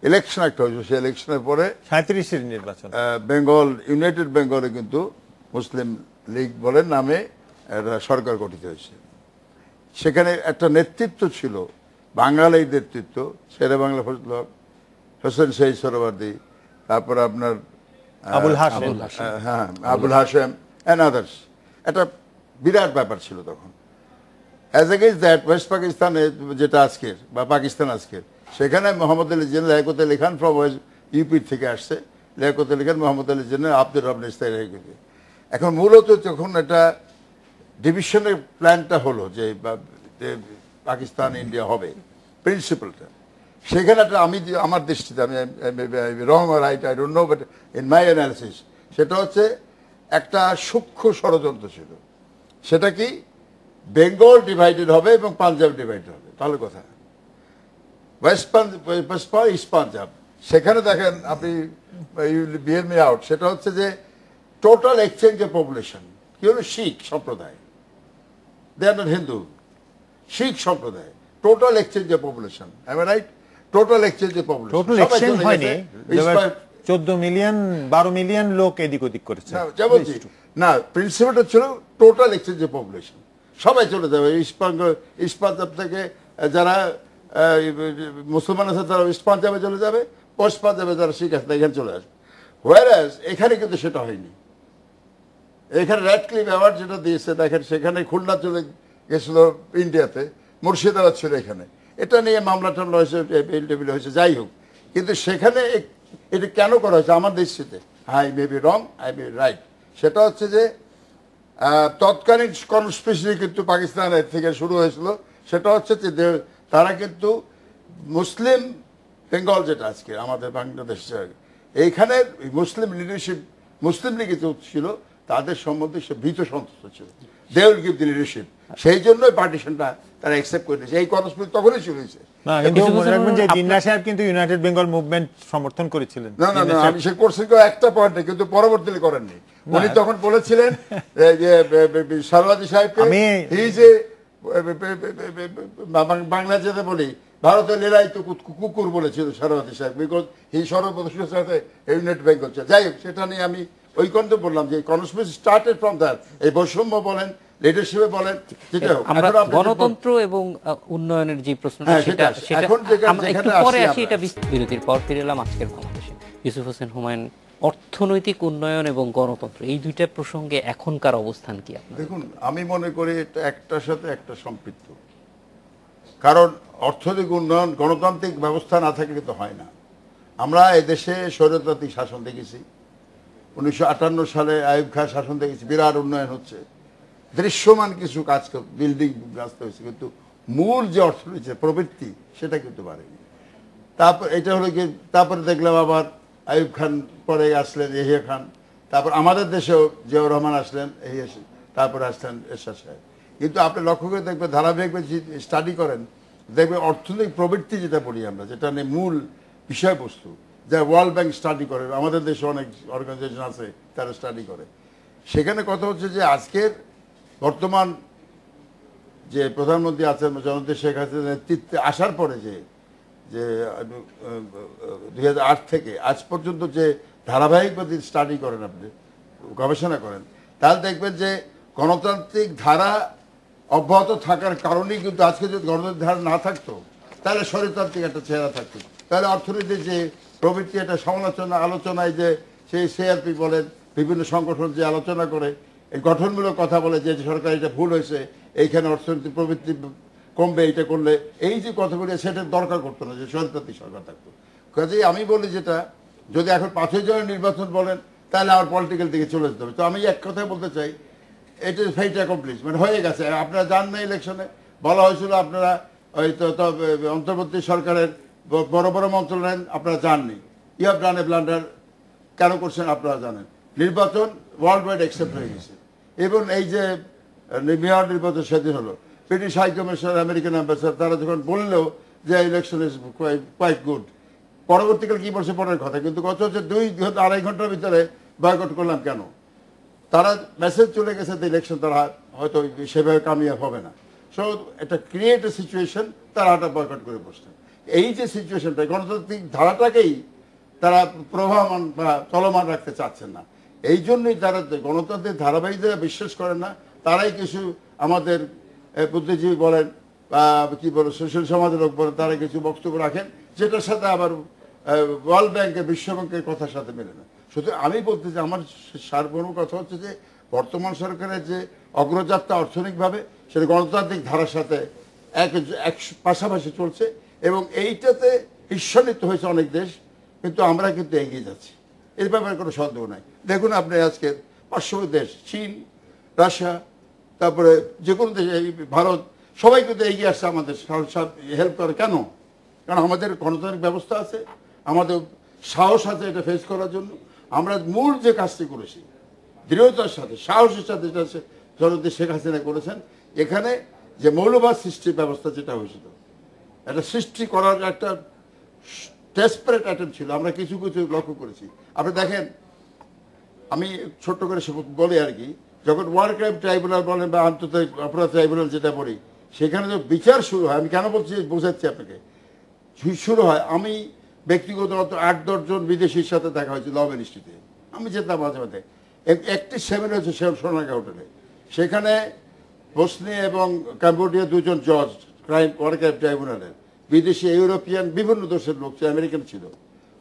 ইলেকশন একটা হয়েছিল। সেই ইলেকশনের পরে 37-এর নির্বাচন, বেঙ্গল, ইউনাইটেড বেঙ্গলে কিন্তু মুসলিম লীগ বলে নামে একটা সরকার গঠিত হয়েছে। সেখানে একটা নেতৃত্ব ছিল, বাঙালি নেতৃত্ব, শেরে বাংলা ফজল হক, হোসেন শহীদ সোহরাওয়ার্দী, তারপর আপনার আবুল হাশেম, হ্যাঁ আবুল হাশেম অ্যান্ড আদার্স। একটা বিরাট ব্যাপার ছিল তখন। অ্যাজ এগেইনস্ট দ্যাট, ওয়েস্ট পাকিস্তানে, যেটা আজকের বা পাকিস্তান আজকের, সেখানে মোহাম্মদ আলী জিন্নাহ, লিয়াকত আলী খান ফ্রম ইউপি থেকে আসছে, লিয়াকত আলী খান, মোহাম্মদ আলী জিন্নাহ, আব্দুর রহমান ইস্তারি। এখন মূলত যখন একটা ডিভিশনের প্ল্যানটা হলো যে পাকিস্তান ইন্ডিয়া হবে, প্রিন্সিপালটা, সেখানে একটা, আমি আমার দৃষ্টিতে, আমি রং আর right I don't know, but in my analysis, সেটা হচ্ছে একটা সূক্ষ্ম ষড়যন্ত্র ছিল। সেটা কি, বেঙ্গল ডিভাইডেড হবে এবং পাঞ্জাব ডিভাইডেড হবে, ভালো কথা। ওয়েস্ট ইস্ট পাঞ্জাব, সেখানে দেখেন আপনি, বিয়ার মি আউট, সেটা হচ্ছে যে টোটাল এক্সচেঞ্জের পপুলেশন কি হলো, শিখ সম্প্রদায়, দে আর নট হিন্দু, শিখ সম্প্রদায়, টোটাল এক্সচেঞ্জের population, I am right? Total এক্সচেঞ্জের পপুলেশন, টোটাল এক্সচেঞ্জ হয়নি, 14 মিলিয়ন 12 মিলিয়ন লোক এদিক ওদিক করেছে। না, প্রিন্সিপালটা ছিল টোটাল এক্সচেঞ্জের পপুলেশন, সবাই চলে যাবে। ইস্ট পাঞ্জাব থেকে যারা মুসলমান আছে তারা ইস্ট পাঞ্জাবে চলে যাবে, ওয়েস্ট পাঞ্জাবে যারা শিখ আছে এখানে চলে আসবে। হোয়ারাজ এখানে কিন্তু সেটা হয়নি। এখানে র্যাডক্লিফ অ্যাওয়ার্ড যেটা দিয়েছে, দেখেন সেখানে খুলনা চলে গেছিল ইন্ডিয়াতে, মুর্শিদাবাদ ছিল এখানে, এটা নিয়ে মামলা টামলা হয়েছে, টেবিল হয়েছে, যাই হোক। কিন্তু সেখানে এটা কেন করা হয়েছে আমার দৃষ্টিতে, I may be wrong, I may be right, সেটা হচ্ছে যে তৎকালীন কনস্পিরেসি কিন্তু পাকিস্তানের থেকে শুরু হয়েছিল। সেটা হচ্ছে যে তারা কিন্তু মুসলিম বেঙ্গল, যেটা আজকে আমাদের বাংলাদেশ, এইখানে মুসলিম লিডারশিপ, মুসলিম লীগ ছিল, তাদের সম্বন্ধে সে ভীত সন্তুষ্ট ছিল। They will give the leadership. সেই জন্যই পার্টিশনটা তারা অ্যাকসেপ্ট করে নিয়েছে। এই কনস্পিরেসি তখনই শুরু হয়েছে। না, কিন্তু মনে রাখবেন যে জিন্নাহ সাহেব কিন্তু ইউনাইটেড বেঙ্গল মুভমেন্ট সমর্থন করেছিলেন। না না না, আমি সে করছেন একটা পয়েন্টে, কিন্তু পরবর্তীতে করেননি। উনি তখন বলেছিলেন যে সারওয়াজি সাহেবকে বাংলা যেতে বলি ভারতের লেলাই তো কুকুর বলেছিল সারওয়াজি সাহেব, বিকজ হি সর্বপ্রথম সাথে ইউনাইটেড বেঙ্গল। যাই হোক, সেটা নিয়ে আমি ওই কন্তে বললাম যে কনস্পিরেসি স্টার্টেড ফ্রম দ্যাট। এই বৈষম্য বলেন, লিডারশিপে বলেন, যেটা হোক। আমরা গণতন্ত্র এবং উন্নয়নের যে প্রশ্নটা সেটা আমরা একটু পরে আসি। এটা বিরতির পর ফিরে এলাম আজকের বাংলাদেশে। ইউসুফ হোসেন হুমায়ুন, অর্থনৈতিক উন্নয়ন এবং গণতন্ত্র এই দুইটা প্রসঙ্গে এখনকার অবস্থান কি আপনার? দেখুন, আমি মনে করি এটা একটার সাথে একটা সম্পৃক্ত। কারণ অর্থনৈতিক উন্নয়ন গণতান্ত্রিক ব্যবস্থা না থাকলে তো হয় না। আমরা এদেশে স্বৈরতান্ত্রিক শাসন দেখেছি। 1958 সালে আইয়ুব খান শাসন দেখেছি, বিরাট উন্নয়ন হচ্ছে, দৃশ্যমান কিছু কাজ, বিল্ডিং রাস্তা হয়েছে, কিন্তু মূল যে অর্থনীতি প্রবৃত্তি সেটা কিন্তু বাড়েনি। তারপর এটা হলো কি, তারপরে দেখলাম আবার আইয়ুব খান পরে আসলেন ইয়াহিয়া খান, তারপর আমাদের দেশেও জিয়াউর রহমান আসলেন, তারপরে আসলেন এরশাদ সাহেব। কিন্তু আপনি লক্ষ্য করে দেখবেন, ধারাবাহিকভাবে স্টাডি করেন, দেখবেন অর্থনৈতিক প্রবৃত্তি যেটা বলি আমরা, যেটা নিয়ে মূল বিষয়বস্তু, যা ওয়ার্ল্ড ব্যাংক স্টাডি করে, আমাদের দেশে অনেক অর্গানাইজেশন আছে তারা স্টাডি করে, সেখানে কথা হচ্ছে যে আজকের বর্তমান যে প্রধানমন্ত্রী আছেন জননেত্রী শেখ হাসিনার নেতৃত্বে আসার পরে যে 2008 থেকে আজ পর্যন্ত যে ধারাবাহিকভাবে স্টাডি করেন, আপনি গবেষণা করেন, তাহলে দেখবেন যে গণতান্ত্রিক ধারা অব্যাহত থাকার কারণেই কিন্তু আজকে যদি গণতান্ত্রিক ধারা না থাকতো তাহলে স্বৈরতান্ত্রিক একটা চেহারা থাকতো। তাহলে অর্থনীতির যে প্রবৃত্তি, একটা সমালোচনা আলোচনায় যে সেই সিআরপি বলেন, বিভিন্ন সংগঠন যে আলোচনা করে, এই গঠনমূলক কথা বলে যে সরকার এটা ভুল হয়েছে, এইখানে অর্থনৈতিক প্রবৃত্তি কমবে, এইটা করলে, এই যে কথাগুলি সেটা দরকার করতো না যে স্বৈরতান্ত্রিক সরকার থাকতো। কাজেই আমি বলি যেটা, যদি এখন 5 জনের নির্বাচন বলেন তাহলে আমার পলিটিক্যাল দিকে চলে যেতে হবে। তো আমি এক কথাই বলতে চাই, এটা ফাইট অ্যাকমপ্লিশ, মানে হয়ে গেছে। আপনারা জান না, ইলেকশনে বলা হয়েছিল আপনারা ওই তো অন্তর্বর্তী সরকারের বড় বড় মন্ত্রণালয় আপনারা জাননি, you have done a blunder. কেন করছেন আপনারা জানেন। নির্বাচন ওয়ার্ল্ড ওয়াইড অ্যাকসেপ্ট হয়ে গেছে, এবং এই যে মেয়র নির্বাচন সেদিন হলো, British high commissioner, American ambassador, তারা যখন বললেও যে ইলেকশন ইজ কোয়াইট গুড, পরবর্তীকালে কি বলছে পরের কথা, কিন্তু কত হচ্ছে 2-2.5 ঘন্টার ভিতরে বয়কট করলাম কেন? তারা মেসেজ চলে গেছে যে ইলেকশন তারা হয়তো সেভাবে কামিয়াব হবে না। সো এটা ক্রিয়েট এ সিচুয়েশন, তারা এটা বয়কট করে বসছেন। এই যে সিচুয়েশনটা, গণতান্ত্রিক ধারাটাকেই তারা প্রবাহমান বা চলমান রাখতে চাচ্ছেন না। এই জন্যই তারা গণতান্ত্রিক ধারাবাহিক যারা বিশ্বাস করেন না, তারাই কিছু আমাদের বুদ্ধিজীবী বলেন বা কি বলে সোশ্যাল সমাজের লোক বলেন, তারা কিছু বক্তব্য রাখেন যেটার সাথে আবার ওয়ার্ল্ড ব্যাংকের, বিশ্ব ব্যাংকের কথার সাথে মেলে না। শুধু আমি বলতে চাই, আমার সার্বভৌম কথা হচ্ছে যে বর্তমান সরকারের যে অগ্রযাত্রা অর্থনৈতিকভাবে, সেটা গণতান্ত্রিক ধারার সাথে এক পাশাপাশি চলছে, এবং এইটাতে ঈর্ষান্বিত হয়েছে অনেক দেশ, কিন্তু আমরা কিন্তু এগিয়ে যাচ্ছি, এর ব্যাপারে কোনো সন্দেহ নাই। দেখুন আপনি আজকে পার্শ্ববর্তী দেশ চীন, রাশিয়া, তারপরে যে কোনো দেশ, ভারত, সবাই কিন্তু এগিয়ে আসছে আমাদের হেল্প করে। কেন? কারণ আমাদের গণতান্ত্রিক ব্যবস্থা আছে, আমাদের সাহস আছে এটা ফেস করার জন্য। আমরা মূল যে কাজটি করেছি দৃঢ়তার সাথে, সাহসের সাথে, যেটা জননেত্রী শেখ হাসিনা করেছেন, এখানে যে মৌলবাদ সৃষ্টির ব্যবস্থা যেটা হয়েছিল, এটা সৃষ্টি করার একটা ডেসপারেট অ্যাটেম্প ছিল, আমরা কিছু কিছু লক্ষ্য করেছি। আপনি দেখেন, আমি ছোট্ট করে বলি আর কি, যখন ওয়ার ক্রাইম ট্রাইব্যুনাল বলেন বা আন্তর্জাতিক অপরাধ ট্রাইব্যুনাল যেটা বলি, সেখানে যে বিচার শুরু হয়, আমি কেন বলছি বোঝাচ্ছি আপনাকে, শুরু হয়, আমি ব্যক্তিগত 8-10 জন বিদেশির সাথে দেখা হয়েছে ল মিনিস্ট্রিতে, আমি যেতাম মাঝে মাঝে। একটি সেমিনার হয়েছে সোনারগাঁ হোটেলে, সেখানে বসনি এবং কম্বোডিয়া 2 জন জজ ওয়ার ক্রাইম ট্রাইব্যুনালের, বিদেশি ইউরোপিয়ান বিভিন্ন দেশের লোক ছিল, আমেরিকান ছিল,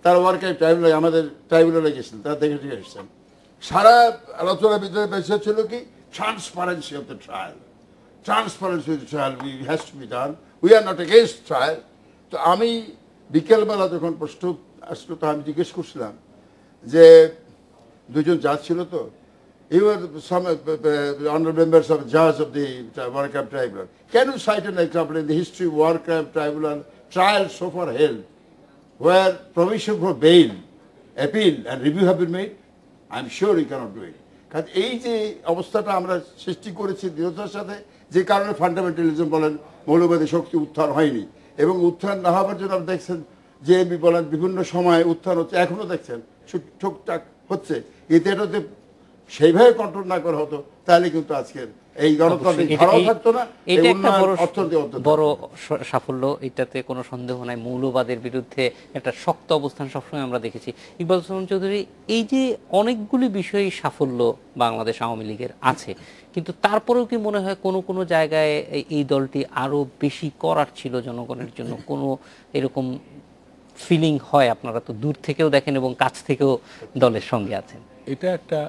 তারা ওয়ার ক্রাইম ট্রাইব্যুনালে আমাদের ট্রাইব্যুনালে গেছিলেন, তারা দেখে ঠিক এসেছেন। সারা আলোচনার ভিতরে বেশি ছিল কি, transparency of the trial, transparency of the trial has to be done, we are not against trial. তো আমি বিকেলবেলা যখন প্রশ্ন আসলো, তো আমি জিজ্ঞেস করছিলাম যে 2 জন জাজ ছিল, তো you were some honorable members of judge of the War Crime Tribunal. Can you cite an example in the history of War Crime Tribunal trials so far held where provision for bail, appeal and review have been made? I'm sure you cannot do it. কারণ এই যে অবস্থাটা আমরা সৃষ্টি করেছি দৃঢ়তার সাথে, যে কারণে ফান্ডামেন্টালিজম বলেন, মৌলবাদী শক্তি উত্থান হয়নি, এবং উত্থান না হওয়ার জন্য আপনি দেখছেন যে বলেন বিভিন্ন সময়ে উত্থান হচ্ছে, এখনো দেখছেন ঠুকটাক হচ্ছে। এতে যদি সেইভাবে কন্ট্রোল না করা হতো তাহলে কিন্তু আজকের এই গণতান্ত্রিক ধারাও থাকতো না, এটা একটা বড় সাফল্য, এটাতে কোনো সন্দেহ নাই। মৌলবাদের বিরুদ্ধে একটা শক্ত অবস্থান সবসময় আমরা দেখেছি। ইকবাল হোসেন চৌধুরী, এই যে অনেকগুলি বিষয়ে সাফল্য বাংলাদেশ আওয়ামী লীগের আছে, কিন্তু তারপরেও কি মনে হয় কোনো কোনো জায়গায় এই দলটি আরো বেশি করার ছিল জনগণের জন্য? কোনো এরকম ফিলিং হয়? আপনারা তো দূর থেকেও দেখেন এবং কাছ থেকেও দলের সঙ্গে আছেন। এটা একটা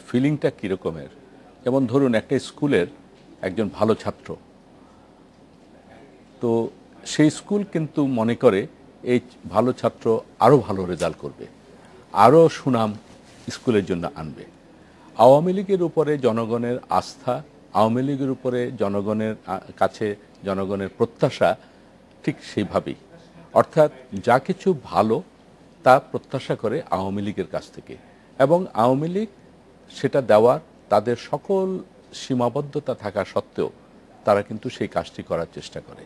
ফিলিংটা কীরকমের, যেমন ধরুন একটা স্কুলের একজন ভালো ছাত্র, তো সেই স্কুল কিন্তু মনে করে এই ভালো ছাত্র আরও ভালো রেজাল্ট করবে, আরও সুনাম স্কুলের জন্য আনবে। আওয়ামী লীগের উপরে জনগণের আস্থা, আওয়ামী লীগের উপরে জনগণের কাছে জনগণের প্রত্যাশা ঠিক সেইভাবেই, অর্থাৎ যা কিছু ভালো তা প্রত্যাশা করে আওয়ামী লীগের কাছ থেকে, এবং আওয়ামী লীগ সেটা দেওয়ার তাদের সকল সীমাবদ্ধতা থাকা সত্ত্বেও তারা কিন্তু সেই কাজটি করার চেষ্টা করে।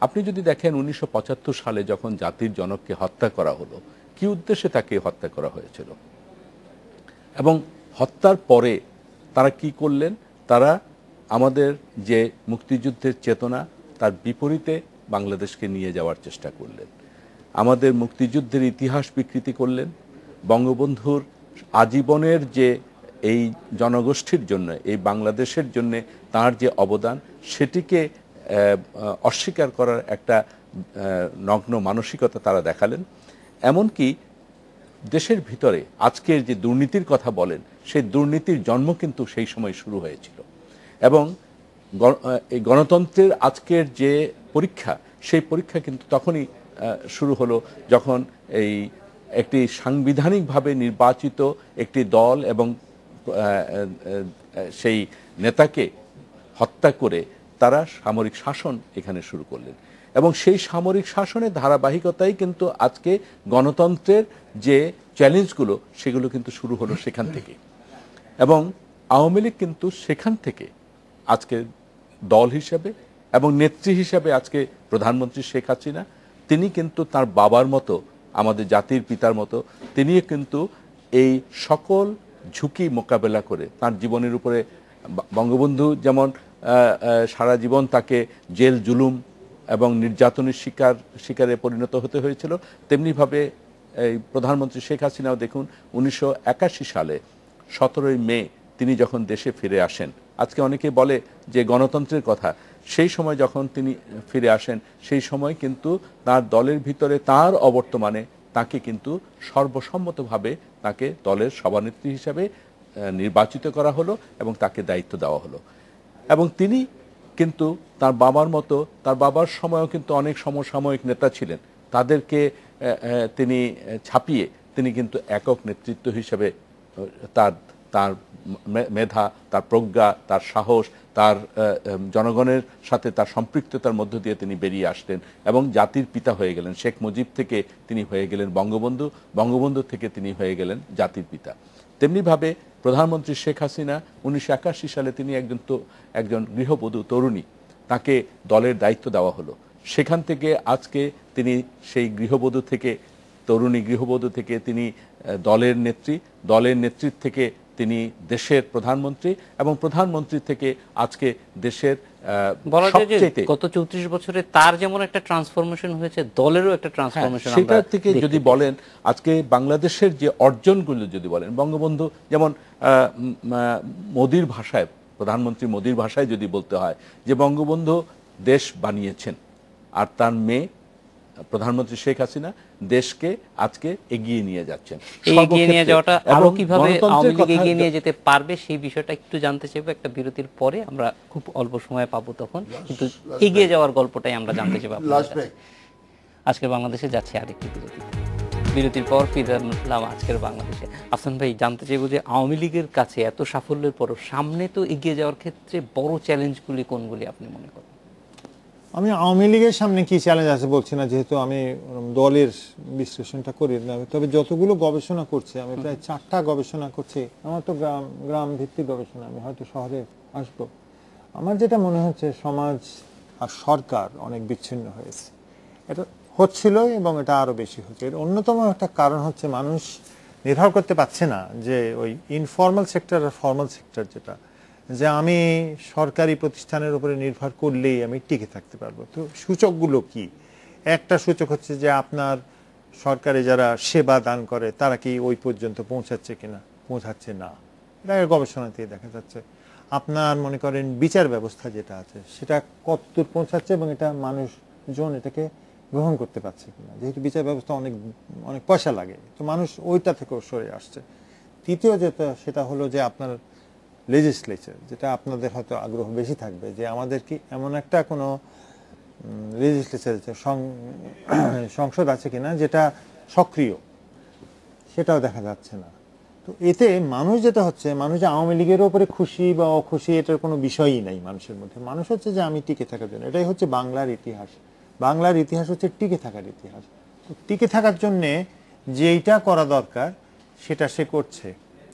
আপনি যদি দেখেন 1975 সালে যখন জাতির জনককে হত্যা করা হলো, কি উদ্দেশ্যে তাকে হত্যা করা হয়েছিল, এবং হত্যার পরে তারা কি করলেন? তারা আমাদের যে মুক্তিযুদ্ধের চেতনা তার বিপরীতে বাংলাদেশকে নিয়ে যাওয়ার চেষ্টা করলেন, আমাদের মুক্তিযুদ্ধের ইতিহাস বিকৃতি করলেন, বঙ্গবন্ধুর আজীবনের যে এই জনগোষ্ঠীর জন্য, এই বাংলাদেশের জন্য তার যে অবদান সেটিকে অস্বীকার করার একটা নগ্ন মানসিকতা তারা দেখালেন। এমনকি দেশের ভিতরে আজকের যে দুর্নীতির কথা বলেন, সেই দুর্নীতির জন্ম কিন্তু সেই সময় শুরু হয়েছিল, এবং এই গণতন্ত্রের আজকের যে পরীক্ষা, সেই পরীক্ষা কিন্তু তখনই শুরু হলো যখন এই একটি সাংবিধানিকভাবে নির্বাচিত একটি দল এবং সেই নেতাকে হত্যা করে তারা সামরিক শাসন এখানে শুরু করলেন, এবং সেই সামরিক শাসনের ধারাবাহিকতাই কিন্তু আজকে গণতন্ত্রের যে চ্যালেঞ্জগুলো সেগুলো কিন্তু শুরু হলো সেখান থেকে। এবং আওয়ামী লীগ কিন্তু সেখান থেকে আজকে দল হিসেবে এবং নেত্রী হিসেবে আজকে প্রধানমন্ত্রী শেখ হাসিনা, তিনি কিন্তু তার বাবার মতো, আমাদের জাতির পিতার মতো, তিনিও কিন্তু এই সকল ঝুঁকি মোকাবেলা করে তার জীবনের উপরে, বঙ্গবন্ধু যেমন সারা জীবন তাকে জেল জুলুম এবং নির্যাতনের শিকারে পরিণত হতে হয়েছিল, তেমনিভাবে এই প্রধানমন্ত্রী শেখ হাসিনাও দেখুন 1981 সালে 17ই মে তিনি যখন দেশে ফিরে আসেন, আজকে অনেকে বলে যে গণতন্ত্রের কথা, সেই সময় যখন তিনি ফিরে আসেন সেই সময় কিন্তু তার দলের ভিতরে তার অবর্তমানে তাকে কিন্তু সর্বসম্মতভাবে তাকে দলের সভানেত্রী হিসাবে নির্বাচিত করা হলো এবং তাকে দায়িত্ব দেওয়া হলো। এবং তিনি কিন্তু তার বাবার মতো, তার বাবার সময়ও কিন্তু অনেক সমসাময়িক নেতা ছিলেন, তাদেরকে তিনি ছাপিয়ে তিনি কিন্তু একক নেতৃত্ব হিসেবে তার মেধা, তার প্রজ্ঞা, তার সাহস, তার জনগণের সাথে তার সম্পৃক্ততার মধ্য দিয়ে তিনি বেরিয়ে আসলেন এবং জাতির পিতা হয়ে গেলেন। শেখ মুজিব থেকে তিনি হয়ে গেলেন বঙ্গবন্ধু, বঙ্গবন্ধু থেকে তিনি হয়ে গেলেন জাতির পিতা। তেমনিভাবে প্রধানমন্ত্রী শেখ হাসিনা 1981 সালে তিনি একজন গৃহবধূ তরুণী, তাকে দলের দায়িত্ব দেওয়া হলো। সেখান থেকে আজকে তিনি সেই গৃহবধূ থেকে, তরুণী গৃহবধূ থেকে তিনি দলের নেত্রী, দলের নেতৃত্ব থেকে তিনি দেশের প্রধানমন্ত্রী, এবং প্রধানমন্ত্রী থেকে আজকে দেশের গত 34 বছরে তার যেমন একটা ট্রান্সফরমেশন হয়েছে, দলেরও একটা ট্রান্সফরমেশন। সেটা থেকে যদি বলেন আজকে বাংলাদেশের যে অর্জনগুলো যদি বলেন, বঙ্গবন্ধু যেমন মোদির ভাষায়, প্রধানমন্ত্রী মোদির ভাষায় যদি বলতে হয় যে বঙ্গবন্ধু দেশ বানিয়েছেন, আর তার মেয়ে প্রধানমন্ত্রী শেখ হাসিনা দেশকে আজকে এগিয়ে নিয়ে যাচ্ছেন। এগিয়ে নিয়ে যাওয়াটা আরো কিভাবে আওয়ামী লীগ এগিয়ে নিয়ে যেতে পারবে সেই বিষয়টা একটু জানতে চাইবো একটা বিরতির পরে। আমরা খুব অল্প সময় পাবো তখন, কিন্তু এগিয়ে যাওয়ার গল্পটাই আমরা জানতে চাইবো। আজকে বাংলাদেশে যাচ্ছে আরেকটি বিরতি, বিরতির পর ফিরলাম আজকের বাংলাদেশে। আফসান ভাই, জানতে চাইবো যে আওয়ামী লীগের কাছে এত সাফল্যের পরও সামনে তো এগিয়ে যাওয়ার ক্ষেত্রে বড় চ্যালেঞ্জগুলি কোনগুলি আপনি মনে করেন? আমি আওয়ামী লীগের সামনে কি চ্যালেঞ্জ আছে বলছি না, যেহেতু আমি দলের বিশ্লেষণটা করি না, তবে যতগুলো গবেষণা করছে, আমি প্রায় 4টা গবেষণা করছি, আমার তো গ্রাম ভিত্তিক গবেষণা, আমি হয়তো শহরে আসবো। আমার যেটা মনে হচ্ছে সমাজ আর সরকার অনেক বিচ্ছিন্ন হয়েছে, এটা হচ্ছিল এবং এটা আরো বেশি হচ্ছে। এর অন্যতম একটা কারণ হচ্ছে মানুষ নির্ভর করতে পারছে না যে ওই ইনফর্মাল সেক্টর আর ফর্মাল সেক্টর, যেটা যে আমি সরকারি প্রতিষ্ঠানের উপরে নির্ভর করলেই আমি টিকে থাকতে পারবো। তো সূচকগুলো কি? একটা সূচক হচ্ছে যে আপনার সরকারে যারা সেবা দান করে তারা কি ওই পর্যন্ত পৌঁছাচ্ছে কিনা, পৌঁছাচ্ছে না, এটা গবেষণাতে দেখা যাচ্ছে। আপনার মনে করেন বিচার ব্যবস্থা যেটা আছে সেটা কতদূর পৌঁছাচ্ছে এবং এটা মানুষজন এটাকে গ্রহণ করতে পারছে কিনা, যেহেতু বিচার ব্যবস্থা অনেক অনেক পয়সা লাগে, তো মানুষ ওইটা থেকেও সরে আসছে। তৃতীয় যেটা সেটা হলো যে আপনার লেজিসলেচার, যেটা আপনাদের হয়তো আগ্রহ বেশি থাকবে, যে আমাদের কি এমন একটা কোনো লেজিসলেচার সংসদ আছে কিনা যেটা সক্রিয়, সেটাও দেখা যাচ্ছে না। তো এতে মানুষ যেটা হচ্ছে, মানুষ যে আওয়ামী লীগের উপরে খুশি বা অখুশি এটার কোনো বিষয়ই নাই মানুষের মধ্যে। মানুষ হচ্ছে যে আমি টিকে থাকার জন্য, এটাই হচ্ছে বাংলার ইতিহাস। বাংলার ইতিহাস হচ্ছে টিকে থাকার ইতিহাস। তো টিকে থাকার জন্যে যেইটা করা দরকার সেটা সে করছে।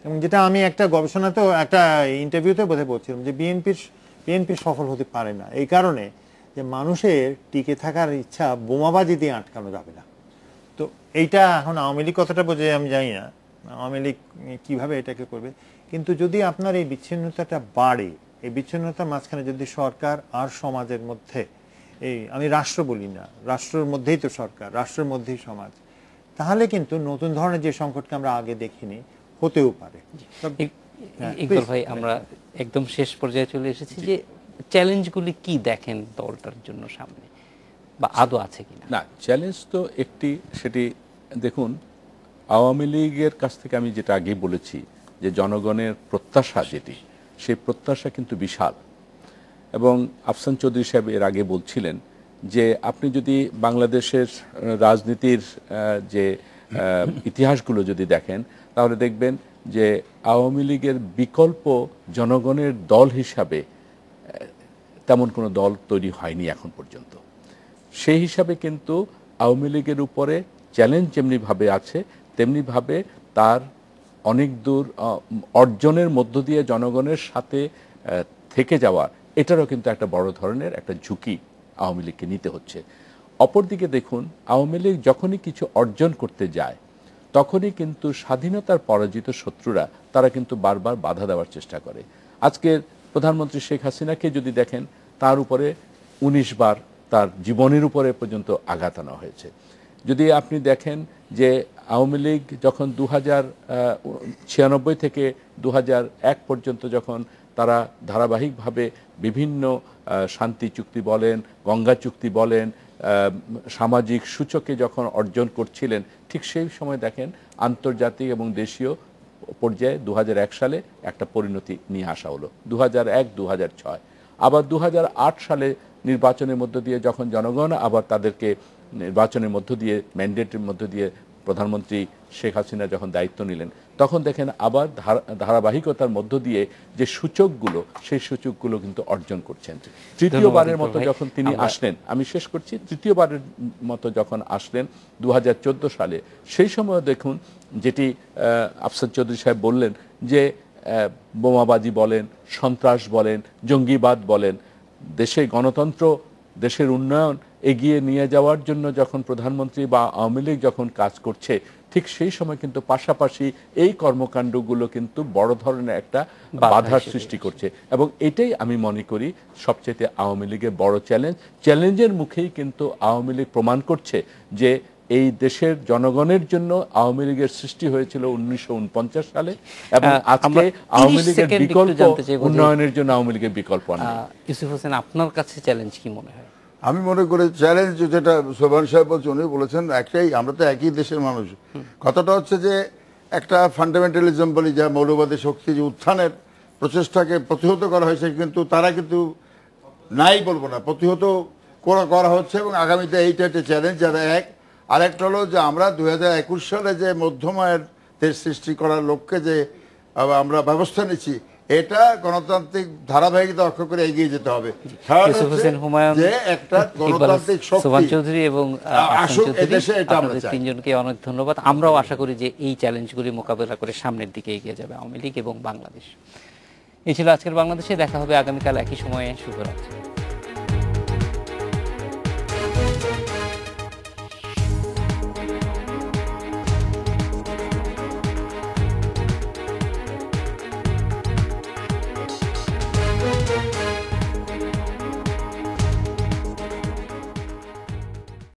এবং যেটা আমি একটা গবেষণাতেও, একটা ইন্টারভিউতে বোধহয় বলছিলাম যে বিএনপি সফল হতে পারে না এই কারণে যে মানুষের টিকে থাকার ইচ্ছা বোমাবাজি দিয়ে আটকানো যাবে না। তো এইটা এখন আওয়ামী লীগ কতটা বোঝে আমি জানি না, আওয়ামী লীগ কীভাবে এটাকে করবে। কিন্তু যদি আপনার এই বিচ্ছিন্নতাটা বাড়ে, এই বিচ্ছিন্নতার মাঝখানে যদি সরকার আর সমাজের মধ্যে, এই আমি রাষ্ট্র বলি না, রাষ্ট্রের মধ্যেই তো সরকার, রাষ্ট্রের মধ্যেই সমাজ, তাহলে কিন্তু নতুন ধরনের যে সংকটকে আমরা আগে দেখিনি হতেও পারে। ইকবাল ভাই, আমরা একদম শেষ পর্যায়ে চলে এসেছি, যে চ্যালেঞ্জগুলি কি দেখেন দলটার জন্য সামনে, বা আদৌ আছে কিনা? না, চ্যালেঞ্জ তো একটি, সেটি দেখুন, আওয়ামী লীগের কাছ থেকে আমি যেটা আগেই বলেছি যে জনগণের প্রত্যাশা যেটি, সেই প্রত্যাশা কিন্তু বিশাল। এবং আফসান চৌধুরী সাহেব এর আগে বলছিলেন যে আপনি যদি বাংলাদেশের রাজনীতির যে ইতিহাসগুলো যদি দেখেন, তাহলে দেখবেন যে আওয়ামী লীগের বিকল্প জনগণের দল হিসাবে তেমন কোনো দল তৈরি হয়নি এখন পর্যন্ত। সেই হিসাবে কিন্তু আওয়ামী লীগের উপরে চ্যালেঞ্জ যেমনিভাবে আছে, তেমনিভাবে তার অনেক দূর অর্জনের মধ্য দিয়ে জনগণের সাথে থেকে যাওয়া, এটারও কিন্তু একটা বড় ধরনের একটা ঝুঁকি আওয়ামী লীগকে নিতে হচ্ছে। অপরদিকে দেখুন, আওয়ামী লীগ যখনই কিছু অর্জন করতে যায় তখনই কিন্তু স্বাধীনতার পরাজিত শত্রুরা তারা কিন্তু বারবার বাধা দেওয়ার চেষ্টা করে। আজকের প্রধানমন্ত্রী শেখ হাসিনাকে যদি দেখেন, তার উপরে 19 বার তার জীবনের উপরে পর্যন্ত আঘাত আনা হয়েছে। যদি আপনি দেখেন যে আওয়ামী লীগ যখন 1996 থেকে 2001 পর্যন্ত যখন তারা ধারাবাহিকভাবে বিভিন্ন শান্তি চুক্তি বলেন, গঙ্গা চুক্তি বলেন, সামাজিক সূচকে যখন অর্জন করছিলেন, ঠিক সেই সময় দেখেন আন্তর্জাতিক এবং দেশীয় পর্যায়ে 2001 সালে একটা পরিণতি নিয়ে আসা হলো, 2001, 2006। আবার 2008 সালে নির্বাচনের মধ্য দিয়ে যখন জনগণ আবার তাদেরকে নির্বাচনের মধ্য দিয়ে, ম্যান্ডেটের মধ্য দিয়ে প্রধানমন্ত্রী শেখ হাসিনা যখন দায়িত্ব নিলেন, তখন দেখেন আবার ধারাবাহিকতার মধ্য দিয়ে যে সূচকগুলো, সেই সূচকগুলো কিন্তু অর্জন করছেন। তৃতীয়বারের মতো যখন তিনি আসলেন, আমি শেষ করছি, তৃতীয়বারের মতো যখন আসলেন 2014 সালে, সেই সময় দেখুন যেটি আফসান চৌধুরী সাহেব বললেন যে বোমাবাজি বলেন, সন্ত্রাস বলেন, জঙ্গিবাদ বলেন, দেশে গণতন্ত্র, দেশের উন্নয়ন এগিয়ে নিয়ে যাওয়ার জন্য যখন প্রধানমন্ত্রী বা আওয়ামী লীগ যখন কাজ করছে, ঠিক সেই সময় কিন্তু পাশাপাশি এই কর্মকাণ্ডগুলো কিন্তু বড় ধরনের একটা বাধার সৃষ্টি করছে। এবং এটাই আমি মনে করি সবচেয়ে আওয়ামী লীগের বড় চ্যালেঞ্জের মুখেই কিন্তু আওয়ামী লীগ প্রমাণ করছে যে এই দেশের জনগণের জন্য আওয়ামী লীগের সৃষ্টি হয়েছিল 1949 সালে, এবং আজকে আওয়ামী লীগের বিকল্প উন্নয়নের জন্য আওয়ামী লীগের বিকল্প নেই। ইউসুফ হোসেন, আপনার কাছে চ্যালেঞ্জ কি মনে হয়? আমি মনে করি চ্যালেঞ্জ যেটা সোবান সাহেব বলছেন, উনি বলেছেন একটাই, আমরা তো একই দেশের মানুষ। কথাটা হচ্ছে যে একটা ফান্ডামেন্টালিজম বলি, যা মৌলবাদী শক্তি যে উত্থানের প্রচেষ্টাকে প্রতিহত করা হয়েছে, কিন্তু তারা কিন্তু নাই বলবো না, প্রতিহত করা হচ্ছে। এবং আগামীতে এইটা একটা চ্যালেঞ্জ, যারা এক। আরেকটা হলো যে আমরা 2021 সালে যে মধ্যমায়ের দেশ সৃষ্টি করার লক্ষ্যে যে আমরা ব্যবস্থা নিচ্ছি, এটা গণতান্ত্রিক ধারাবাহিকতা রক্ষা করে এগিয়ে যেতে হবে। ইউসুফ হোসেন হুমায়ুন, যে একটা গণতান্ত্রিক সোভান শক্তি চৌধুরী এবং আসুক চৌধুরী, এদেশে, এটা আমরা আপনাদের চাই। তিনজনকে অনেক ধন্যবাদ। আমরাও আশা করি যে এই চ্যালেঞ্জগুলি মোকাবেলা করে সামনের দিকে এগিয়ে যাবে আওয়ামী লীগ এবং বাংলাদেশ। এই ছিল আজকের বাংলাদেশে। দেখা হবে আগামীকাল একই সময়ে। শুভরাত্রি।